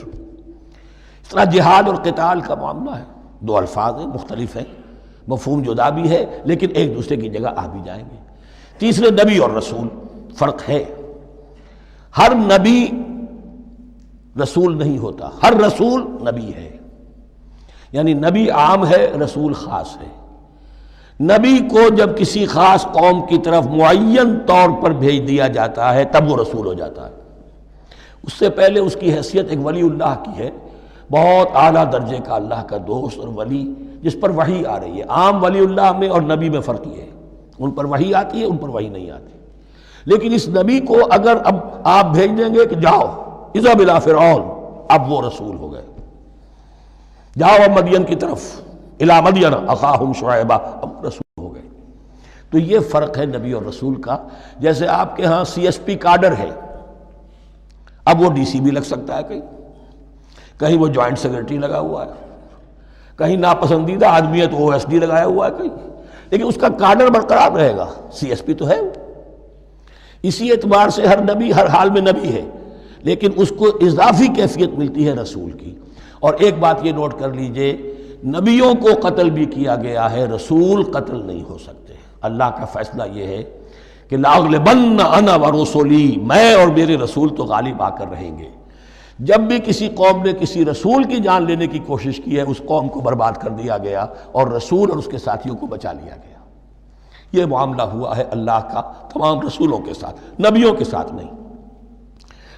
اس طرح جہاد اور قتال کا معاملہ ہے، دو الفاظ ہیں، مختلف ہیں، مفہوم جدا بھی ہے لیکن ایک دوسرے کی جگہ آ بھی جائیں گے۔ تیسرے نبی اور رسول، فرق ہے، ہر نبی رسول نہیں ہوتا، ہر رسول نبی ہے، یعنی نبی عام ہے، رسول خاص ہے۔ نبی کو جب کسی خاص قوم کی طرف معین طور پر بھیج دیا جاتا ہے تب وہ رسول ہو جاتا ہے، اس سے پہلے اس کی حیثیت ایک ولی اللہ کی ہے، بہت اعلیٰ درجے کا اللہ کا دوست اور ولی جس پر وحی آ رہی ہے۔ عام ولی اللہ میں اور نبی میں فرق یہ ہے، ان پر وحی آتی ہے، ان پر وحی نہیں آتی۔ لیکن اس نبی کو اگر اب آپ بھیج دیں گے کہ جاؤ اذهب الى فرعون، اب وہ رسول ہو گئے، جاؤ اب مدین کی طرف، الى مدین اخاہم شعیبا، اب رسول ہو گئے۔ تو یہ فرق ہے نبی اور رسول کا۔ جیسے آپ کے ہاں سی ایس پی کارڈر ہے، اب وہ ڈی سی بھی لگ سکتا ہے، کہیں وہ جوائنٹ سیکرٹری لگا ہوا ہے، کہیں ناپسندیدہ آدمی ہے تو او ایس ڈی لگایا ہوا ہے کہیں، لیکن اس کا کارڈر برقرار رہے گا، سی ایس پی تو ہے وہ۔ اسی اعتبار سے ہر نبی ہر حال میں نبی ہے، لیکن اس کو اضافی کیفیت ملتی ہے رسول کی۔ اور ایک بات یہ نوٹ کر لیجئے، نبیوں کو قتل بھی کیا گیا ہے، رسول قتل نہیں ہو سکتے۔ اللہ کا فیصلہ یہ ہے کہ لَأَغْلِبَنَّ أَنَا وَرُسُلِي، میں اور میرے رسول تو غالب آ کر رہیں گے۔ جب بھی کسی قوم نے کسی رسول کی جان لینے کی کوشش کی ہے، اس قوم کو برباد کر دیا گیا اور رسول اور اس کے ساتھیوں کو بچا لیا گیا۔ یہ معاملہ ہوا ہے اللہ کا تمام رسولوں کے ساتھ، نبیوں کے ساتھ نہیں۔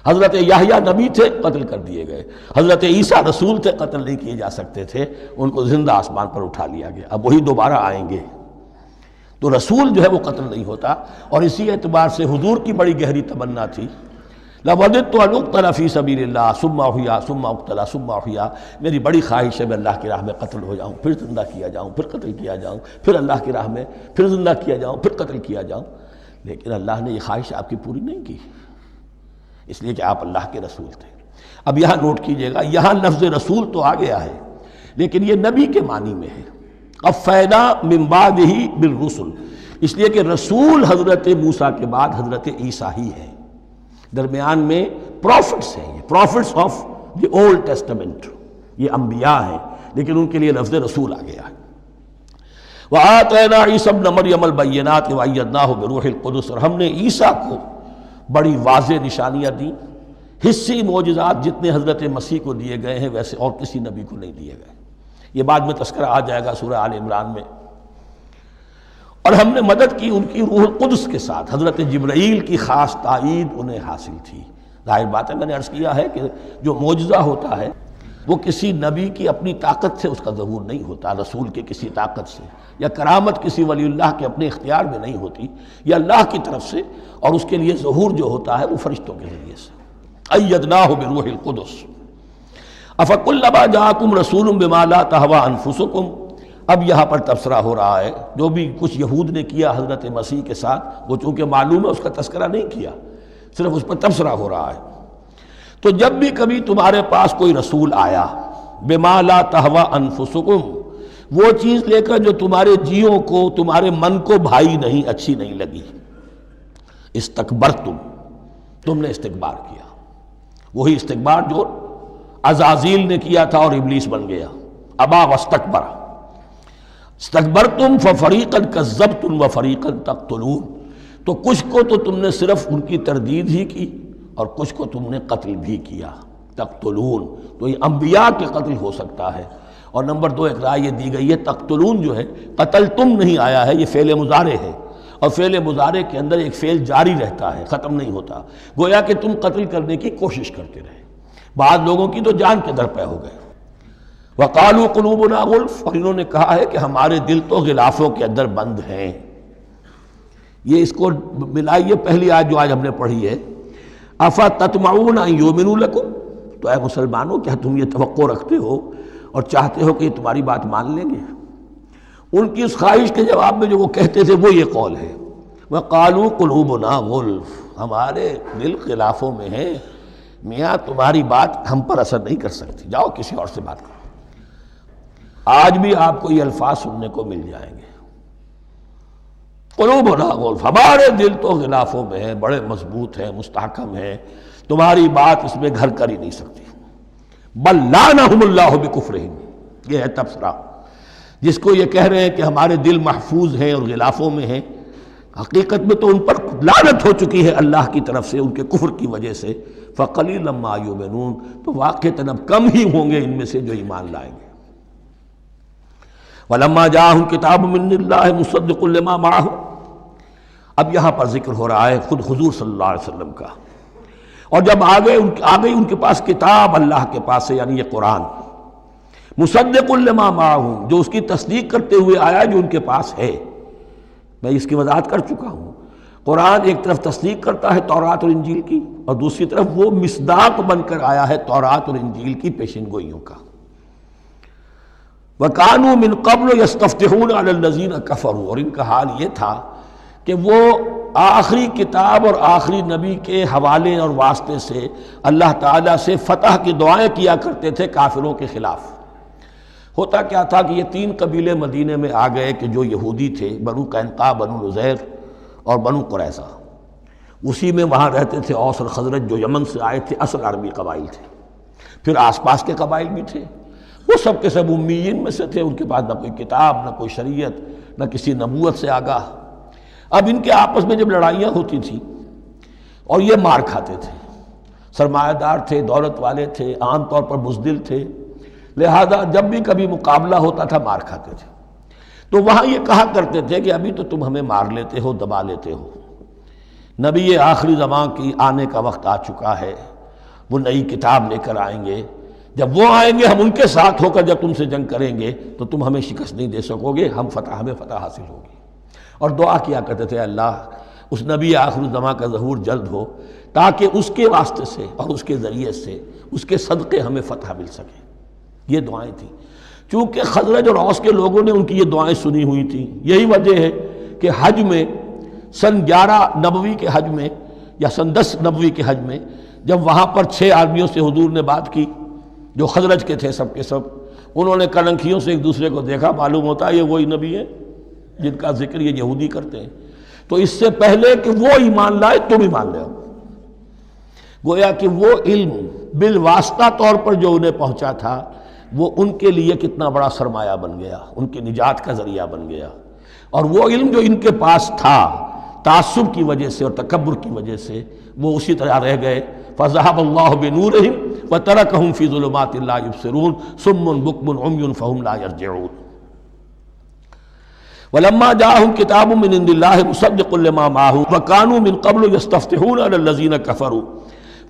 حضرت یحییٰ نبی تھے، قتل کر دیے گئے۔ حضرت عیسیٰ رسول تھے، قتل نہیں کیے جا سکتے تھے، ان کو زندہ آسمان پر اٹھا لیا گیا۔ اب وہی دوبارہ آئیں گے۔ تو رسول جو ہے وہ قتل نہیں ہوتا. اور اسی اعتبار سے حضور کی بڑی گہری تمنا تھی لَوَدِدتُّ أَنْ أُقْتَلَ فِي سَبِيلِ اللَّهِ ثُمَّ أُحْيَا ثُمَّ أُقْتَلَ ثُمَّ أُحْيَا. میری بڑی خواہش ہے میں اللہ کی راہ میں قتل ہو جاؤں، پھر زندہ کیا جاؤں، پھر قتل کیا جاؤں، پھر اللہ کی راہ میں پھر زندہ کیا جاؤں، پھر قتل کیا جاؤں. لیکن اللہ نے یہ خواہش آپ کی پوری نہیں کی، اس لیے کہ آپ اللہ کے رسول تھے. اب یہاں نوٹ کیجئے گا، یہاں لفظ رسول تو آ گیا ہے لیکن یہ نبی کے معنی میں ہے. قَفَّيْنَا مِن بَعْدِهِ بِالرُّسُلِ، اس لیے کہ رسول حضرت موسیٰ کے بعد حضرت عیسیٰ ہی ہے. درمیان میں پروفٹس ہیں، یہ prophets of the old testament, یہ انبیاء ہیں لیکن ان کے لیے لفظ رسول آ گیا ہے. وَآتَيْنَا عِيسَى ابْنَ مَرْيَمَ الْبَيِّنَاتِ وَأَيَّدْنَاهُ بِرُوحِ الْقُدُسِ. اور ہم نے عیسیٰ کو بڑی واضح نشانیاں دیں، حصی معجزات جتنے حضرت مسیح کو دیے گئے ہیں ویسے اور کسی نبی کو نہیں دیے گئے. یہ بعد میں تذکرہ آ جائے گا سورہ آل عمران میں. اور ہم نے مدد کی ان کی روح القدس کے ساتھ، حضرت جبرائیل کی خاص تائید انہیں حاصل تھی. ظاہر بات ہے، میں نے عرض کیا ہے کہ جو معجزہ ہوتا ہے وہ کسی نبی کی اپنی طاقت سے اس کا ظہور نہیں ہوتا، رسول کے کسی طاقت سے، یا کرامت کسی ولی اللہ کے اپنے اختیار میں نہیں ہوتی، یا اللہ کی طرف سے. اور اس کے لیے ظہور جو ہوتا ہے وہ فرشتوں کے ذریعے سے. أَيَّدْنَاهُ بِرُوحِ الْقُدُسِ أَفَكُلَّمَا جَاءَكُمْ رَسُولٌ بِمَا لَا تَهْوَىٰ أَنفُسُكُمْ. اب یہاں پر تبصرہ ہو رہا ہے جو بھی کچھ یہود نے کیا حضرت مسیح کے ساتھ، وہ چونکہ معلوم ہے اس کا تذکرہ نہیں کیا، صرف اس پر تبصرہ ہو رہا ہے. تو جب بھی کبھی تمہارے پاس کوئی رسول آیا، بما لا تہویٰ انفسکم، وہ چیز لے کر جو تمہارے جیوں کو، تمہارے من کو بھائی نہیں، اچھی نہیں لگی، استکبرتم، تم نے استکبار کیا. وہی استکبار جو عزازیل نے کیا تھا اور ابلیس بن گیا. ابا واستکبر. استکبرتم ففریقا کذبتم وفریقا تقتلون. تو کچھ کو تو تم نے صرف ان کی تردید ہی کی اور کچھ کو تم نے قتل بھی کیا. تقتلون، تو یہ انبیاء کے قتل ہو سکتا ہے. اور نمبر 2 ایک رائے یہ دی گئی ہے تقتلون جو ہے قتل تم نہیں آیا ہے، یہ فعل مضارع ہے، اور فعل مضارع کے اندر ایک فعل جاری رہتا ہے، ختم نہیں ہوتا. گویا کہ تم قتل کرنے کی کوشش کرتے رہے. بعض لوگوں کی تو جان کے در پہ ہو گئے. وقالوا قلوبنا غلف، اور انہوں نے کہا ہے کہ ہمارے دل تو غلافوں کے اندر بند ہیں. یہ اس کو ملائیے پہلی آیت جو آج ہم نے پڑھی ہے، افتطمعون ان یؤمنوا لکم. تو اے مسلمانوں کیا تم یہ توقع رکھتے ہو اور چاہتے ہو کہ یہ تمہاری بات مان لیں گے؟ ان کی اس خواہش کے جواب میں جو وہ کہتے تھے وہ یہ قول ہے، وقالوا قلوبنا غلف، ہمارے دل غلافوں میں ہیں، میاں تمہاری بات ہم پر اثر نہیں کر سکتی، جاؤ کسی اور سے بات کرو. آج بھی آپ کو یہ الفاظ سننے کو مل جائیں گے، قلوبنا غلف، ہمارے دل تو غلافوں میں ہیں، بڑے مضبوط ہیں، مستحکم ہیں، تمہاری بات اس میں گھر کر ہی نہیں سکتی. بل لعنہم اللہ بکفرہم، یہ ہے تبصرہ. جس کو یہ کہہ رہے ہیں کہ ہمارے دل محفوظ ہیں اور غلافوں میں ہیں، حقیقت میں تو ان پر لعنت ہو چکی ہے اللہ کی طرف سے ان کے کفر کی وجہ سے. فقلیلا ما یؤمنون، تو واقعتاً اب کم ہی ہوں گے ان میں سے جو ایمان لائیں گے. وَلَمَّا جَاءَهُمْ كِتَابٌ مِّنْ اللَّهِ مُصَدِّقٌ لِّمَا مَعَهُمْ. اب یہاں پر ذکر ہو رہا ہے خود حضور صلی اللہ علیہ وسلم کا. اور جب آ گئی ان کے پاس کتاب اللہ کے پاس سے، یعنی یہ قرآن، مصدق لما معہم، جو اس کی تصدیق کرتے ہوئے آیا جو ان کے پاس ہے. میں اس کی وضاحت کر چکا ہوں. قرآن ایک طرف تصدیق کرتا ہے تورات اور انجیل کی، اور دوسری طرف وہ مصداق بن کر آیا ہے تورات اور انجیل کی پیشن گوئیوں کا. وَكَانُوا مِن قَبْلُ يَسْتَفْتِحُونَ عَلَى الَّذِينَ كَفَرُوا، اور ان کا حال یہ تھا کہ وہ آخری کتاب اور آخری نبی کے حوالے اور واسطے سے اللہ تعالیٰ سے فتح کی دعائیں کیا کرتے تھے کافروں کے خلاف. ہوتا کیا تھا کہ یہ 3 قبیلے مدینے میں آ گئے کہ جو یہودی تھے، بنو قینقاع، بنو نذیر اور بنو قریظہ. اسی میں وہاں رہتے تھے اوس اور خزرج جو یمن سے آئے تھے، اصل عربی قبائل تھے. پھر آس پاس کے قبائل بھی تھے، وہ سب کے سب امیین میں سے تھے، ان کے پاس نہ کوئی کتاب، نہ کوئی شریعت، نہ کسی نبوت سے آگاہ. اب ان کے آپس میں جب لڑائیاں ہوتی تھیں اور یہ مار کھاتے تھے، سرمایہ دار تھے، دولت والے تھے، عام طور پر بزدل تھے، لہذا جب بھی کبھی مقابلہ ہوتا تھا مار کھاتے تھے. تو وہاں یہ کہا کرتے تھے کہ ابھی تو تم ہمیں مار لیتے ہو، دبا لیتے ہو، نبی آخری زمان کی آنے کا وقت آ چکا ہے، وہ نئی کتاب لے کر آئیں گے، جب وہ آئیں گے ہم ان کے ساتھ ہو کر جب تم سے جنگ کریں گے تو تم ہمیں شکست نہیں دے سکو گے، ہمیں فتح حاصل ہوگی. اور دعا کیا کرتے تھے اللہ اس نبی آخر الزماں کا ظہور جلد ہو تاکہ اس کے واسطے سے اور اس کے ذریعے سے اس کے صدقے ہمیں فتح مل سکے. یہ دعائیں تھیں. چونکہ خزرج اور اوس کے لوگوں نے ان کی یہ دعائیں سنی ہوئی تھیں. یہی وجہ ہے کہ حج میں سن 11 نبوی کے حج میں یا سن 10 نبوی کے حج میں جب وہاں پر 6 آدمیوں سے حضور نے بات کی جو خزرج کے تھے سب کے سب، انہوں نے کلنکھیوں سے ایک دوسرے کو دیکھا، معلوم ہوتا ہے یہ وہی نبی ہیں جن کا ذکر یہ یہودی کرتے ہیں. تو اس سے پہلے کہ وہ ایمان لائے تم ایمان لے آؤ. گویا کہ وہ علم بالواسطہ طور پر جو انہیں پہنچا تھا وہ ان کے لیے کتنا بڑا سرمایہ بن گیا، ان کی نجات کا ذریعہ بن گیا. اور وہ علم جو ان کے پاس تھا تعصب کی وجہ سے اور تکبر کی وجہ سے وہ اسی طرح رہ گئے. فَذَهَبَ اللَّهُ بِنُورِهِمْ وَتَرَكَهُمْ فِي ظُلُمَاتٍ لَا يُبْصِرُونَ صُمٌّ بُكْمٌ عُمْيٌ فَهُمْ لَا يَرْجِعُونَ. وَلَمَّا جَاءَهُمْ كِتَابٌ مِّنْ عِندِ اللَّهِ مُصَدِّقٌ لِّمَا مَعَهُمْ وَكَانُوا مِن قَبْلُ يَسْتَفْتِحُونَ عَلَى الَّذِينَ كَفَرُوا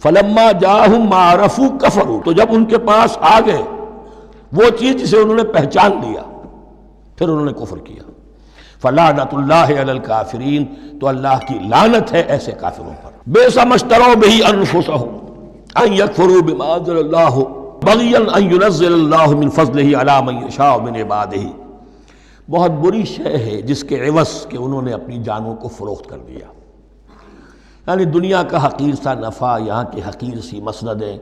فَلَمَّا جَاءَهُم مَّا عَرَفُوا كَفَرُوا. تو جب ان کے پاس آ گئے وہ چیز جسے انہوں نے پہچان لیا پھر انہوں نے کفر کیا. فَلَعْنَةُ اللَّهِ عَلَى الْكَافِرِينَ. تو اللہ کی لعنت ہے ایسے کافروں پر. بِئْسَ مَا اشْتَرَوْا بِهِ أَنفُسَهُمْ أَن يَكْفُرُوا بِمَا أَنزَلَ اللَّهُ بَغْيًا أَن يُنَزِّلَ اللَّهُ مِن فَضْلِهِ عَلَى مَن يَشَاءُ مِنْ عِبَادِهِ. بہت بری شے ہے جس کے عوض کہ انہوں نے اپنی جانوں کو فروخت کر دیا. یعنی دنیا کا حقیر سا نفع، یہاں کی حقیر سی مسندیں،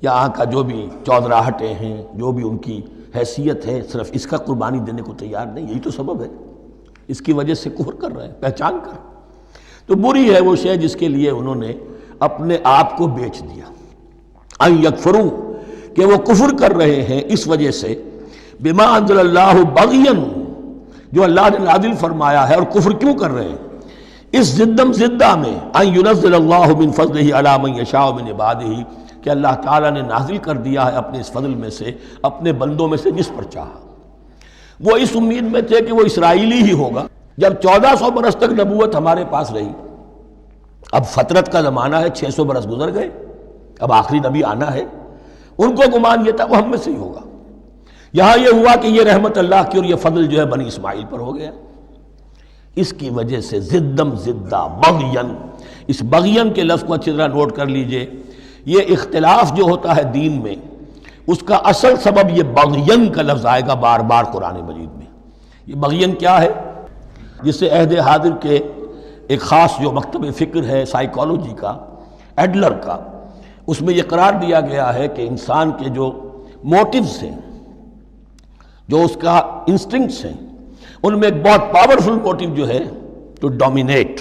یہاں کا جو بھی چودراہٹیں ہیں، جو بھی ان کی حیثیت ہے، صرف اس کا قربانی دینے کو تیار نہیں. یہی تو سبب ہے، اس کی وجہ سے کفر کر رہے ہیں پہچان کر. تو بری ہے وہ شے جس کے لیے انہوں نے اپنے آپ کو بیچ دیا. ان یکفروا کہ وہ کفر کر رہے ہیں اس وجہ سے بما انزل اللہ بغیاً جو اللہ نے نازل فرمایا ہے. اور کفر کیوں کر رہے ہیں؟ اس زدم زدہ میں ان ینزل اللہ من فضلہ علی من یشاء من عبادہ کہ اللہ تعالیٰ نے نازل کر دیا ہے اپنے اس فضل میں سے اپنے بندوں میں سے جس پر چاہا. وہ اس امید میں تھے کہ وہ اسرائیلی ہی ہوگا. جب 1400 برس تک نبوت ہمارے پاس رہی، اب فترت کا زمانہ ہے، 600 برس گزر گئے، اب آخری نبی آنا ہے. ان کو گمان یہ تھا وہ ہم میں سے ہی ہوگا. یہاں یہ ہوا کہ یہ رحمت اللہ کی اور یہ فضل جو ہے بنی اسماعیل پر ہو گیا. اس کی وجہ سے زدم زدہ بغین، اس بغین کے لفظ کو اچھی طرح نوٹ کر لیجئے. یہ اختلاف جو ہوتا ہے دین میں اس کا اصل سبب یہ بغین کا لفظ آئے گا بار بار قرآن مجید میں. یہ بغین کیا ہے؟ جس سے عہد حاضر کے ایک خاص جو مکتب فکر ہے سائیکالوجی کا، ایڈلر کا، اس میں یہ قرار دیا گیا ہے کہ انسان کے جو موٹیوز ہیں، جو اس کا انسٹنکٹس ہیں، ان میں ایک بہت پاورفل موٹیو جو ہے to dominate,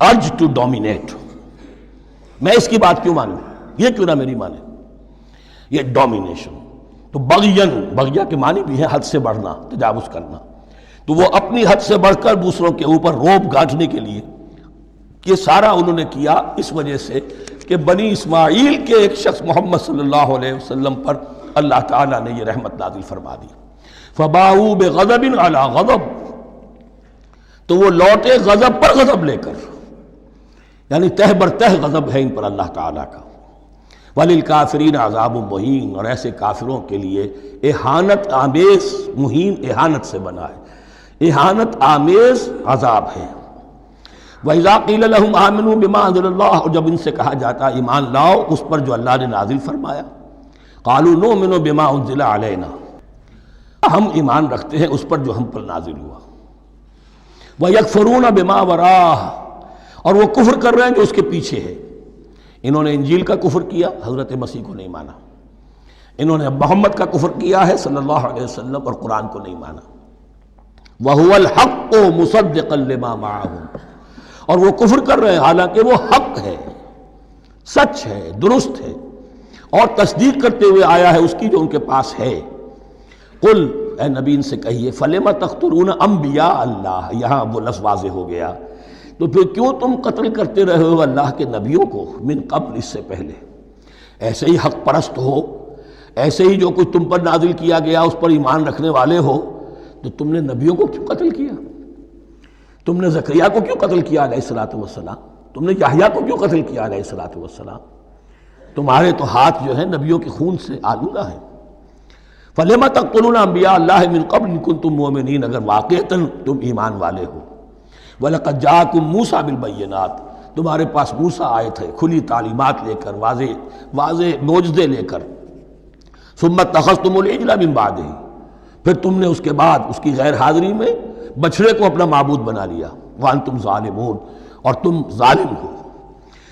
urge to dominate. میں اس کی بات کیوں مانوں، یہ کیوں نہ میری مانے، یہ ڈومینیشن. تو بغین، بغیہ کے معنی بھی ہے حد سے بڑھنا، تجاوز کرنا. تو وہ اپنی حد سے بڑھ کر دوسروں کے اوپر روب گاٹھنے کے لیے یہ سارا انہوں نے کیا اس وجہ سے کہ بنی اسماعیل کے ایک شخص محمد صلی اللہ علیہ وسلم پر اللہ تعالیٰ نے یہ رحمت نازل فرما دی. فباؤوا بغضب علی غضب. تو وہ لوٹے غضب پر غضب لے کر، یعنی تہ بر تہ غضب ہے ان پر اللہ تعالیٰ کا. وَلِلْكَافِرِينَ عَذَابٌ مُّهِينٌ. اور ایسے کافروں کے لیے اہانت آمیز، مہین اہانت سے بنا ہے، اہانت آمیز عذاب ہے. وَإِذَا قِيلَ لَهُمْ آمِنُوا بِمَا أَنزَلَ اللَّهُ. اور جب ان سے کہا جاتا ایمان لاؤ اس پر جو اللہ نے نازل فرمایا، قَالُوا نُؤْمِنُ بِمَا أُنزِلَ عَلَيْنَا. ہم ایمان رکھتے ہیں اس پر جو ہم پر نازل ہوا. وَيَكْفُرُونَ بِمَا وَرَاهُ. اور وہ کفر کر رہے ہیں جو اس کے پیچھے ہے. انہوں نے انجیل کا کفر کیا، حضرت مسیح کو نہیں مانا. انہوں نے محمد کا کفر کیا ہے صلی اللہ علیہ وسلم، اور قرآن کو نہیں مانا. وَهُوَ الْحَقُّ مُصَدِّقًا لِمَا مَعَهُمْ. اور وہ کفر کر رہے ہیں حالانکہ وہ حق ہے، سچ ہے، درست ہے، اور تصدیق کرتے ہوئے آیا ہے اس کی جو ان کے پاس ہے. قل، اے نبی ان سے کہیے، فَلِمَ تَقْتُلُونَ انبیاء اللہ. یہاں وہ لفظ واضح ہو گیا. تو پھر کیوں تم قتل کرتے رہے ہو اللہ کے نبیوں کو من قبل، اس سے پہلے. ایسے ہی حق پرست ہو، ایسے ہی جو کچھ تم پر نازل کیا گیا اس پر ایمان رکھنے والے ہو، تو تم نے نبیوں کو کیوں قتل کیا؟ تم نے زکریا کو کیوں قتل کیا علیہ الصلوۃ والسلام؟ تم نے یحییٰ کو کیوں قتل کیا علیہ الصلوۃ والسلام؟ تمہارے تو ہاتھ جو ہے نبیوں کے خون سے آلودہ ہیں. فَلِمَ تَقْتُلُونَ أَنْبِيَاءَ اللَّهِ مِنْ قَبْلِ إِن كُنتُم مُؤْمِنِينَ، اگر واقعتاً تم ایمان والے ہو. وَلَقَدْ جَاءَكُم مُوسَىٰ بِالْبَيِّنَاتِ، تمہارے پاس موسیٰ آئے تھے کھلی تعلیمات لے کر، واضح معجزے لے کر. ثُمَّ اتَّخَذْتُمُ الْعِجْلَ مِن بَعْدِهِ، پھر تم نے اس کے بعد اس کی غیر حاضری میں بچھڑے کو اپنا معبود بنا لیا. وَأَنْتُمْ ظَالِمُونَ، اور تم ظالم ہو.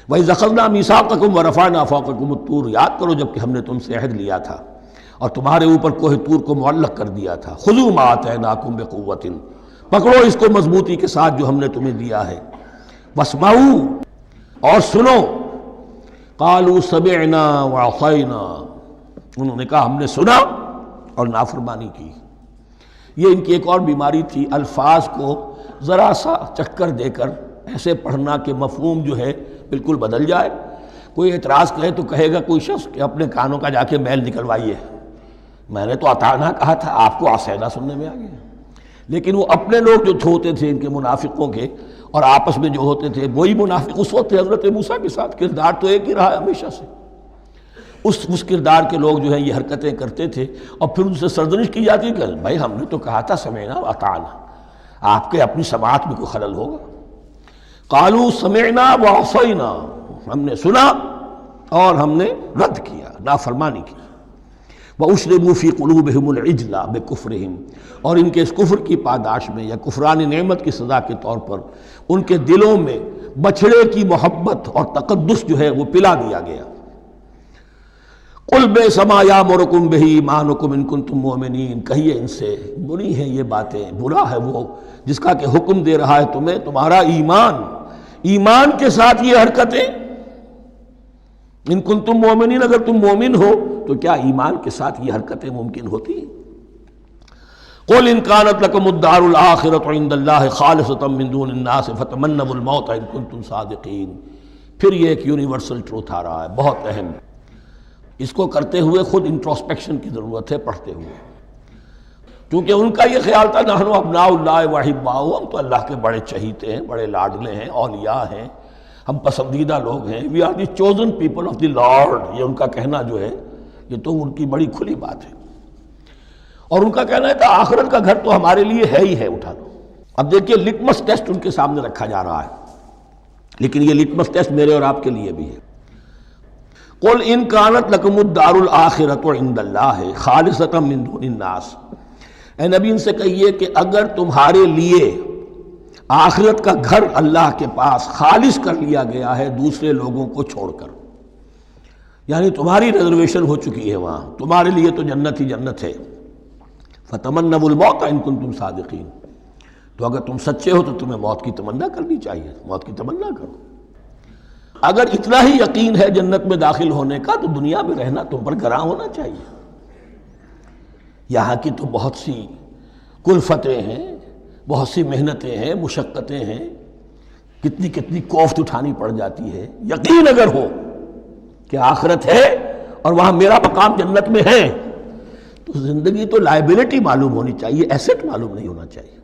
وَإِذْ أَخَذْنَا مِيثَاقَكُمْ وَرَفَعْنَا فَوْقَكُمُ الطُّورَ، یاد کرو جب کہ ہم نے تم سے عہد لیا تھا اور تمہارے اوپر کوہ طور کو معلق کر دیا تھا. خُذُوا مَا آتَيْنَاكُمْ بِقُوَّةٍ، پکڑو اس کو مضبوطی کے ساتھ جو ہم نے تمہیں دیا ہے. وَاسْمَعُوا، اور سنو. قَالُوا سَمِعْنَا وَعَصَيْنَا، انہوں نے کہا ہم نے سنا اور نافرمانی کی. یہ ان کی ایک اور بیماری تھی، الفاظ کو ذرا سا چکر دے کر ایسے پڑھنا کہ مفہوم جو ہے بالکل بدل جائے. کوئی اعتراض کرے تو کہے گا کوئی شخص کہ اپنے کانوں کا جا کے میل نکلوائیے، میں نے تو اطعنا کہا تھا، آپ کو عصینا سننے میں آ گیا. لیکن وہ اپنے لوگ جو ہوتے تھے ان کے منافقوں کے، اور آپس میں جو ہوتے تھے وہی منافق اس وقت حضرت موسیٰ کے ساتھ، کردار تو ایک ہی رہا ہے ہمیشہ سے. اس کردار کے لوگ جو ہیں یہ حرکتیں کرتے تھے، اور پھر ان سے سرزنش کی جاتی کہ بھائی ہم نے تو کہا تھا سمعنا واطعنا، آپ کے اپنی سماعت میں کوئی خلل ہوگا. قالوا سمعنا وعصینا، ہم نے سنا اور ہم نے رد کیا، نافرمانی کی. وَأُشْرِبُوا فِي قُلُوبِهِمُ الْعِجْلَ بِكُفْرِهِمْ، اور ان کے اس کفر کی پاداش میں یا کفران نعمت کی سزا کے طور پر ان کے دلوں میں بچھڑے کی محبت اور تقدس جو ہے وہ پلا دیا گیا. قُلْ بِئْسَ مَا يَأْمُرُكُمْ بِهِ إِيمَانُكُمْ إِن كُنتُم مُؤْمِنِينَ، کہیے ان سے بری ہیں یہ باتیں، برا ہے وہ جس کا کہ حکم دے رہا ہے تمہیں تمہارا ایمان کے ساتھ یہ حرکتیں. ان کنتم مومنین، اگر تم مومن ہو تو کیا ایمان کے ساتھ یہ حرکتیں ممکن ہوتی ہیں؟ قل ان كانت لكم الدار الآخرة عند الله خالصة من دون الناس فتمنوا الموت ان كنتم صادقین. پھر یہ ایک یونیورسل ٹروتھ آ رہا ہے بہت اہم، اس کو کرتے ہوئے خود انٹروسپیکشن کی ضرورت ہے پڑھتے ہوئے. کیونکہ ان کا یہ خیال تھا نحن ابناء اللہ واحباؤہ، ہم تو اللہ کے بڑے چہیتے ہیں، بڑے لاڈلے ہیں، اولیاء ہیں، ہم پسندیدہ لوگ ہیں. We are the chosen people of the Lord, یہ ان کا کہنا جو ہے یہ تو ان کی بڑی کھلی بات ہے. اور ان کا کہنا ہے کہ آخرت کا گھر تو ہمارے لیے ہے ہی ہے، اٹھا لو. اب دیکھیے لٹمس ٹیسٹ ان کے سامنے رکھا جا رہا ہے، لیکن یہ لٹمس ٹیسٹ میرے اور آپ کے لیے بھی ہے. قل ان كانت لكم الدار الآخرة عند الله خالصة من دون الناس، اے نبی ان سے کہیے کہ اگر تمہارے لیے آخرت کا گھر اللہ کے پاس خالص کر لیا گیا ہے دوسرے لوگوں کو چھوڑ کر، یعنی تمہاری ریزرویشن ہو چکی ہے وہاں، تمہارے لیے تو جنت ہی جنت ہے. فتمنوا الموت ان کنتم صادقین، تو اگر تم سچے ہو تو تمہیں موت کی تمنا کرنی چاہیے، موت کی تمنا کرو. اگر اتنا ہی یقین ہے جنت میں داخل ہونے کا تو دنیا میں رہنا تم پر گراں ہونا چاہیے. یہاں کی تو بہت سی کلفتیں ہیں، بہت سی محنتیں ہیں، مشقتیں ہیں، کتنی کوفت اٹھانی پڑ جاتی ہے. یقین اگر ہو کہ آخرت ہے اور وہاں میرا مقام جنت میں ہے تو زندگی تو لائبلٹی معلوم ہونی چاہیے، ایسٹ معلوم نہیں ہونا چاہیے.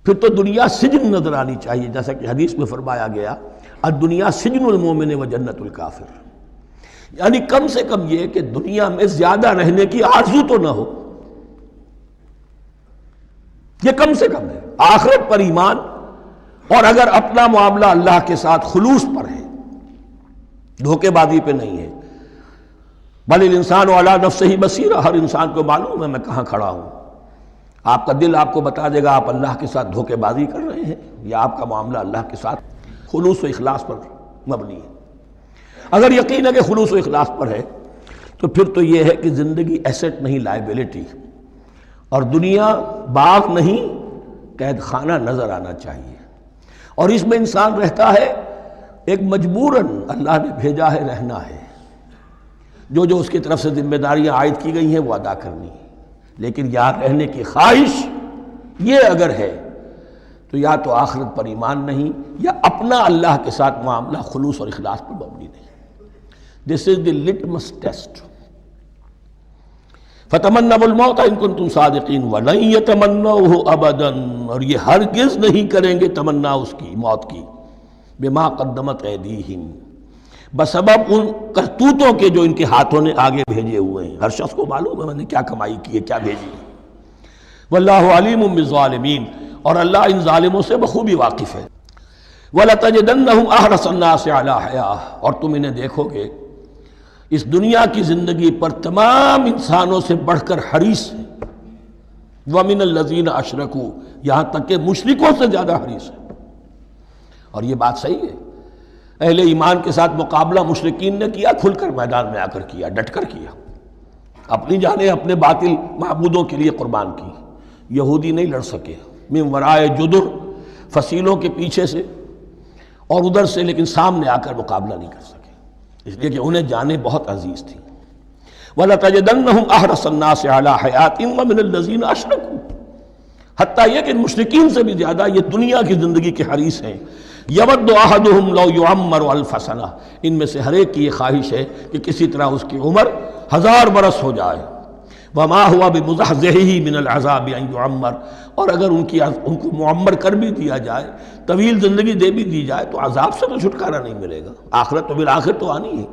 پھر تو دنیا سجن نظر آنی چاہیے، جیسا کہ حدیث میں فرمایا گیا الدنیا سجن المومن و جنت الکافر، یعنی کم سے کم یہ کہ دنیا میں زیادہ رہنے کی آرزو تو نہ ہو، یہ کم سے کم ہے. آخرت پر ایمان، اور اگر اپنا معاملہ اللہ کے ساتھ خلوص پر ہے، دھوکے بازی پہ نہیں ہے. بل الانسان علی نفسہ بصیرہ، ہر انسان کو معلوم ہے میں کہاں کھڑا ہوں. آپ کا دل آپ کو بتا دے گا آپ اللہ کے ساتھ دھوکے بازی کر رہے ہیں یا آپ کا معاملہ اللہ کے ساتھ خلوص و اخلاص پر مبنی ہے. اگر یقین ہے کہ خلوص و اخلاص پر ہے تو پھر تو یہ ہے کہ زندگی ایسٹ نہیں لائبلٹی، اور دنیا باغ نہیں قید خانہ نظر آنا چاہیے. اور اس میں انسان رہتا ہے ایک مجبوراً، اللہ نے بھیجا ہے رہنا ہے، جو اس کی طرف سے ذمہ داریاں عائد کی گئی ہیں وہ ادا کرنی ہے. لیکن یہاں رہنے کی خواہش یہ اگر ہے تو یا تو آخرت پر ایمان نہیں یا اپنا اللہ کے ساتھ معاملہ خلوص اور اخلاص پر مبنی نہیں. دس از دی لٹمس ٹیسٹ. فتمنوا الموت ان کنتم صادقین ولن یتمنوہ ابدا، اور یہ ہرگز نہیں کریں گے تمنا اس کی، موت کی، بما قدمت ایدیہم، بسبب ان کرتوتوں کے جو ان کے ہاتھوں نے آگے بھیجے ہوئے ہیں۔ ہر شخص کو معلوم ہے میں نے کیا کمائی کی ہے، کیا بھیجی ہے۔ واللہ علیم بالظالمین، اور اللہ ان ظالموں سے بخوبی واقف ہے۔ وَلَتَجِدَنَّهُمْ أَحْرَصَ النَّاسِ عَلَىٰ حَيَاةٍ، اور تم انہیں دیکھو گے اس دنیا کی زندگی پر تمام انسانوں سے بڑھ کر حریص ہیں۔ وَمِنَ الَّذِينَ أَشْرَكُوا، یہاں تک کہ مشرکوں سے زیادہ حریص ہے۔ اور یہ بات صحیح ہے، اہل ایمان کے ساتھ مقابلہ مشرکین نے کیا، کھل کر میدان میں آ کر کیا، ڈٹ کر کیا، اپنی جانیں اپنے باطل معبودوں کے لیے قربان کی۔ یہودی نہیں لڑ سکے، من ورائے جدر، فصیلوں کے پیچھے سے اور ادھر سے، لیکن سامنے آ کر مقابلہ نہیں کر سکے، اس لیے کہ انہیں جانیں بہت عزیز تھیں۔ وَلَتَجِدَنَّهُمْ أَحْرَصَ النَّاسِ عَلَىٰ حَيَاةٍ وَمِنَ الَّذِينَ أَشْرَكُوا، حتیٰ یہ کہ مشرکین سے بھی زیادہ یہ دنیا کی زندگی کے حریص ہیں۔ یود احدہم لو یعمر الف سنہ، ان میں سے ہر ایک کی یہ خواہش ہے کہ کسی طرح اس کی عمر 1000 برس ہو جائے۔ وما ہوا بمزحزحہ من العذاب ان یعمر، اور اگر ان کو معمر کر بھی دیا جائے، طویل زندگی دے بھی دی جائے، تو عذاب سے تو چھٹکارا نہیں ملے گا، آخرت تو بالآخر تو آنی ہے۔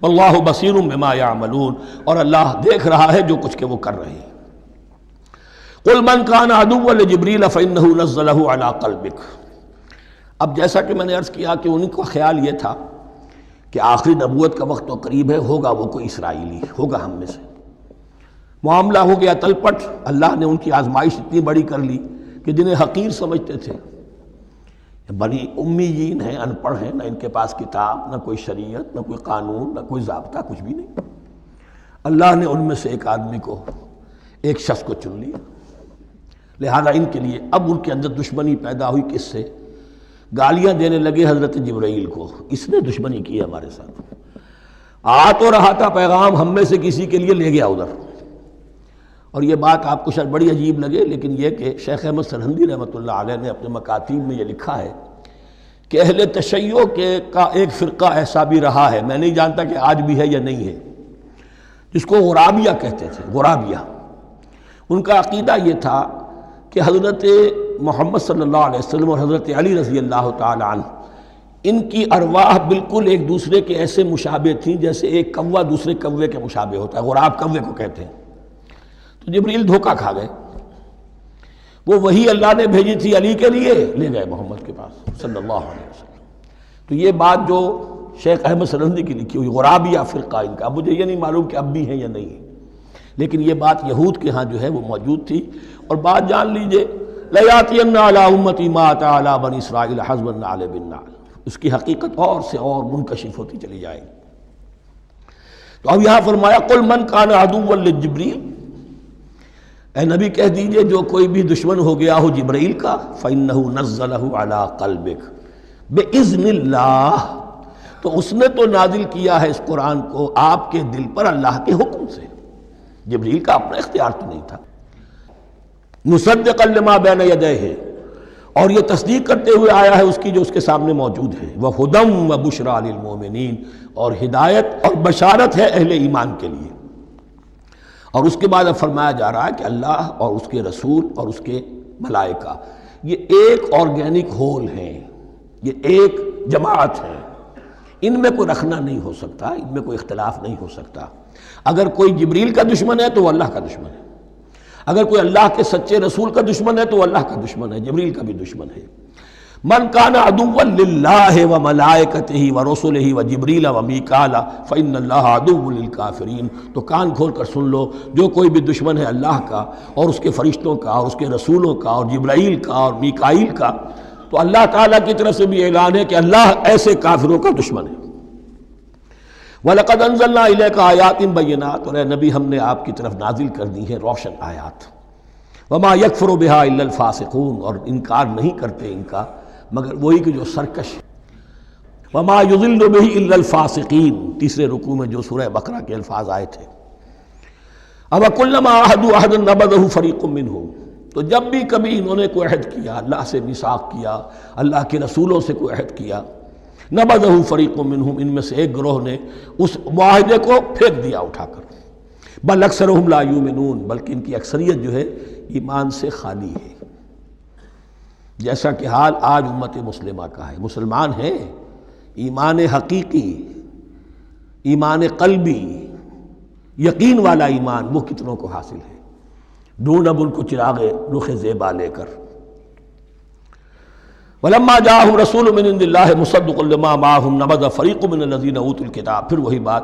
واللہ بصیر بما یعملون، اور اللہ دیکھ رہا ہے جو کچھ کہ وہ کر رہے ہیں۔ قل من کان عدوا لجبریل فانہ نزلہ علی قلبک، اب جیسا کہ میں نے عرض کیا کہ ان کا خیال یہ تھا کہ آخری نبوت کا وقت تو قریب ہے، ہوگا وہ کوئی اسرائیلی، ہوگا ہم میں سے۔ معاملہ ہو گیا تلپٹ، اللہ نے ان کی آزمائش اتنی بڑی کر لی کہ جنہیں حقیر سمجھتے تھے، بڑی امیین ہیں، ان پڑھ ہیں، نہ ان کے پاس کتاب، نہ کوئی شریعت، نہ کوئی قانون، نہ کوئی ضابطہ، کچھ بھی نہیں، اللہ نے ان میں سے ایک آدمی کو، ایک شخص کو چن لیا۔ لہذا ان کے لیے اب ان کے اندر دشمنی پیدا ہوئی، کس سے؟ گالیاں دینے لگے حضرت جبرائیل کو، اس نے دشمنی کی ہے ہمارے ساتھ، آ تو رہا تھا پیغام ہم میں سے کسی کے لیے، لے گیا ادھر۔ اور یہ بات آپ کو شاید بڑی عجیب لگے، لیکن یہ کہ شیخ احمد سرہندی رحمۃ اللہ علیہ نے اپنے مکاتیب میں یہ لکھا ہے کہ اہل تشیع کا ایک فرقہ ایسا بھی رہا ہے، میں نہیں جانتا کہ آج بھی ہے یا نہیں ہے، جس کو غرابیہ کہتے تھے۔ غرابیہ، ان کا عقیدہ یہ تھا کہ حضرت محمد صلی اللہ علیہ وسلم اور حضرت علی رضی اللہ تعالی عنہ، ان کی ارواح بالکل ایک دوسرے کے ایسے مشابہ تھیں جیسے ایک کوا دوسرے کوے کے مشابہ ہوتا ہے، غراب کوے کو کہتے ہیں۔ تو جبریل دھوکہ کھا گئے، وہ وہی اللہ نے بھیجی تھی علی کے لیے، لے گئے محمد کے پاس صلی اللہ علیہ وسلم۔ تو یہ بات جو شیخ احمد سرہندی کی لکھی ہوئی غرابیہ فرقہ ان کا، مجھے یہ نہیں معلوم کہ اب بھی ہے یا نہیں ہے، لیکن یہ بات یہود کے ہاں جو ہے وہ موجود تھی۔ اور بات جان لیجئے، لَيَأْتِيَنَّ عَلَىٰ أُمَّتِي مَا أَتَىٰ عَلَىٰ بَنِي إِسْرَائِيلَ حَسْبَ النَّعْلِ بِالنَّعْلِ، اس کی حقیقت اور سے اور منکشف ہوتی چلی جائے گی۔ تو اب یہاں فرمایا قُلْ مَنْ كَانَ عَدُوًّا لِجِبْرِيلَ، اے نبی کہہ دیجئے جو کوئی بھی دشمن ہو گیا ہو جبرائیل کا، فَإِنَّهُ نَزَّلَهُ عَلَىٰ قَلْبِكَ بِإِذْنِ اللَّهِ، تو اس نے تو نازل کیا ہے اس قرآن کو آپ کے دل پر اللہ کے حکم سے، جبرائیل کا اپنا اختیار تو نہیں تھا۔ مصدقا لما بین یدیہ، اور یہ تصدیق کرتے ہوئے آیا ہے اس کی جو اس کے سامنے موجود ہے، وہدی وبشریٰ للمؤمنین، اور ہدایت اور بشارت ہے اہل ایمان کے لیے۔ اور اس کے بعد اب فرمایا جا رہا ہے کہ اللہ اور اس کے رسول اور اس کے ملائکہ یہ ایک آرگینک ہول ہیں، یہ ایک جماعت ہے، ان میں کوئی رکھنا نہیں ہو سکتا، ان میں کوئی اختلاف نہیں ہو سکتا۔ اگر کوئی جبریل کا دشمن ہے تو وہ اللہ کا دشمن ہے، اگر کوئی اللہ کے سچے رسول کا دشمن ہے تو وہ اللہ کا دشمن ہے، جبریل کا بھی دشمن ہے۔ من کان عدوا للہ وملائکتہ ورسلہ وجبریل ومیکال فإن اللہ عدو للکافرین، تو کان کھول کر سن لو، جو کوئی بھی دشمن ہے اللہ کا اور اس کے فرشتوں کا اور اس کے رسولوں کا اور جبرائیل کا اور میکائیل کا، تو اللہ تعالیٰ کی طرف سے بھی اعلان ہے کہ اللہ ایسے کافروں کا دشمن ہے۔ وَلَقَدْ أَنزَلْنَا إِلَيْكَ آيَاتٍ بَيِّنَاتٍ، اور اے نبی ہم نے آپ کی طرف نازل کر دی ہیں روشن آیات۔ وَمَا يَكْفُرُ بِهَا إِلَّا الْفَاسِقُونَ، اور انکار نہیں کرتے ان کا مگر وہی کہ جو سرکش۔ وَمَا يُضِلُّ بِهِ إِلَّا الْفَاسِقِينَ، تیسرے رکوع میں جو سورہ بقرہ کے الفاظ آئے تھے۔ أَوَكُلَّمَا عَاهَدُوا عَهْدًا نَبَذَهُ فَرِيقٌ مِّنْهُمْ، تو جب بھی کبھی انہوں نے کوئی عہد کیا، اللہ سے میثاق کیا، اللہ کے رسولوں سے کوئی عہد کیا، نبذہ فریق منہم، ان میں سے ایک گروہ نے اس معاہدے کو پھینک دیا اٹھا کر۔ بل اکثرہم لا یؤمنون، بلکہ ان کی اکثریت جو ہے ایمان سے خالی ہے، جیسا کہ حال آج امت مسلمہ کا ہے۔ مسلمان ہیں ایمان حقیقی، ایمان قلبی، یقین والا ایمان وہ کتنوں کو حاصل ہے؟ ڈھونڈ اب ان کو چراغ رخ زیبا لے کر۔ وَلَمَّا جَاءَهُمْ رَسُولٌ مِّنْ عِندِ اللَّهِ مُصَدِّقٌ لِّمَا مَعَهُمْ نَبَذَ فَرِيقٌ مِّنَ الَّذِينَ أُوتُوا الْكِتَابَ، پھر وہی بات،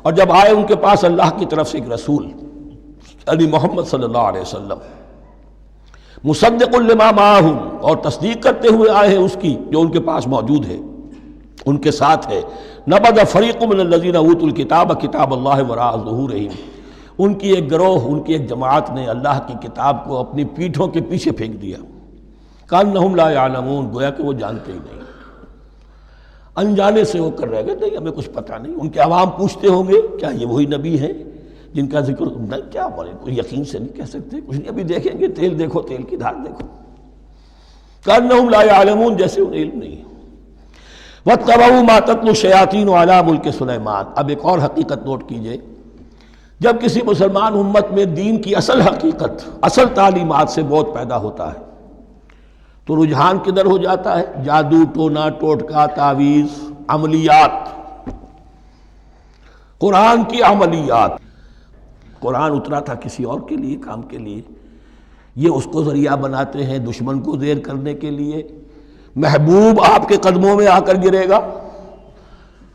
اور جب آئے ان کے پاس اللہ کی طرف سے ایک رسول یعنی محمد صلی اللہ علیہ وسلم، مصدق لما معہم، اور تصدیق کرتے ہوئے آئے ہیں اس کی جو ان کے پاس موجود ہے، ان کے ساتھ ہے، نبذ فریق من الذین اوتوا الکتاب کتاب اللہ وراء ظہورہم، ان کی ایک گروہ، ان کی ایک جماعت نے اللہ کی کتاب کو اپنی پیٹھوں کے پیچھے پھینک دیا، کانہم لا یعلمون، گویا کہ وہ جانتے ہی نہیں، انجانے سے ہو کر رہ گئے، نہیں ہمیں کچھ پتہ نہیں۔ ان کے عوام پوچھتے ہوں گے کیا یہ وہی نبی ہیں جن کا ذکر، نہیں کیا بولے، کوئی یقین سے نہیں کہہ سکتے، کچھ نہیں، ابھی دیکھیں گے، تیل دیکھو، تیل کی دھار دیکھو، کانہم لا یعلمون، جیسے انہیں علم نہیں ہے۔ وَاتَّبَعُوا مَا تَتْلُو الشَّيَاطِينُ عَلَىٰ مُلْكِ سُلَيْمَانَ، اب ایک اور حقیقت نوٹ کیجئے، جب کسی مسلمان امت میں دین کی اصل حقیقت، اصل تعلیمات سے بہت پیدا ہوتا ہے تو رجحان کدھر ہو جاتا ہے؟ جادو، ٹونا، ٹوٹکا، تعویذ، عملیات، قرآن کی عملیات۔ قرآن اترا تھا کسی اور کے لیے، کام کے لیے، یہ اس کو ذریعہ بناتے ہیں دشمن کو زیر کرنے کے لیے۔ محبوب آپ کے قدموں میں آ کر گرے گا،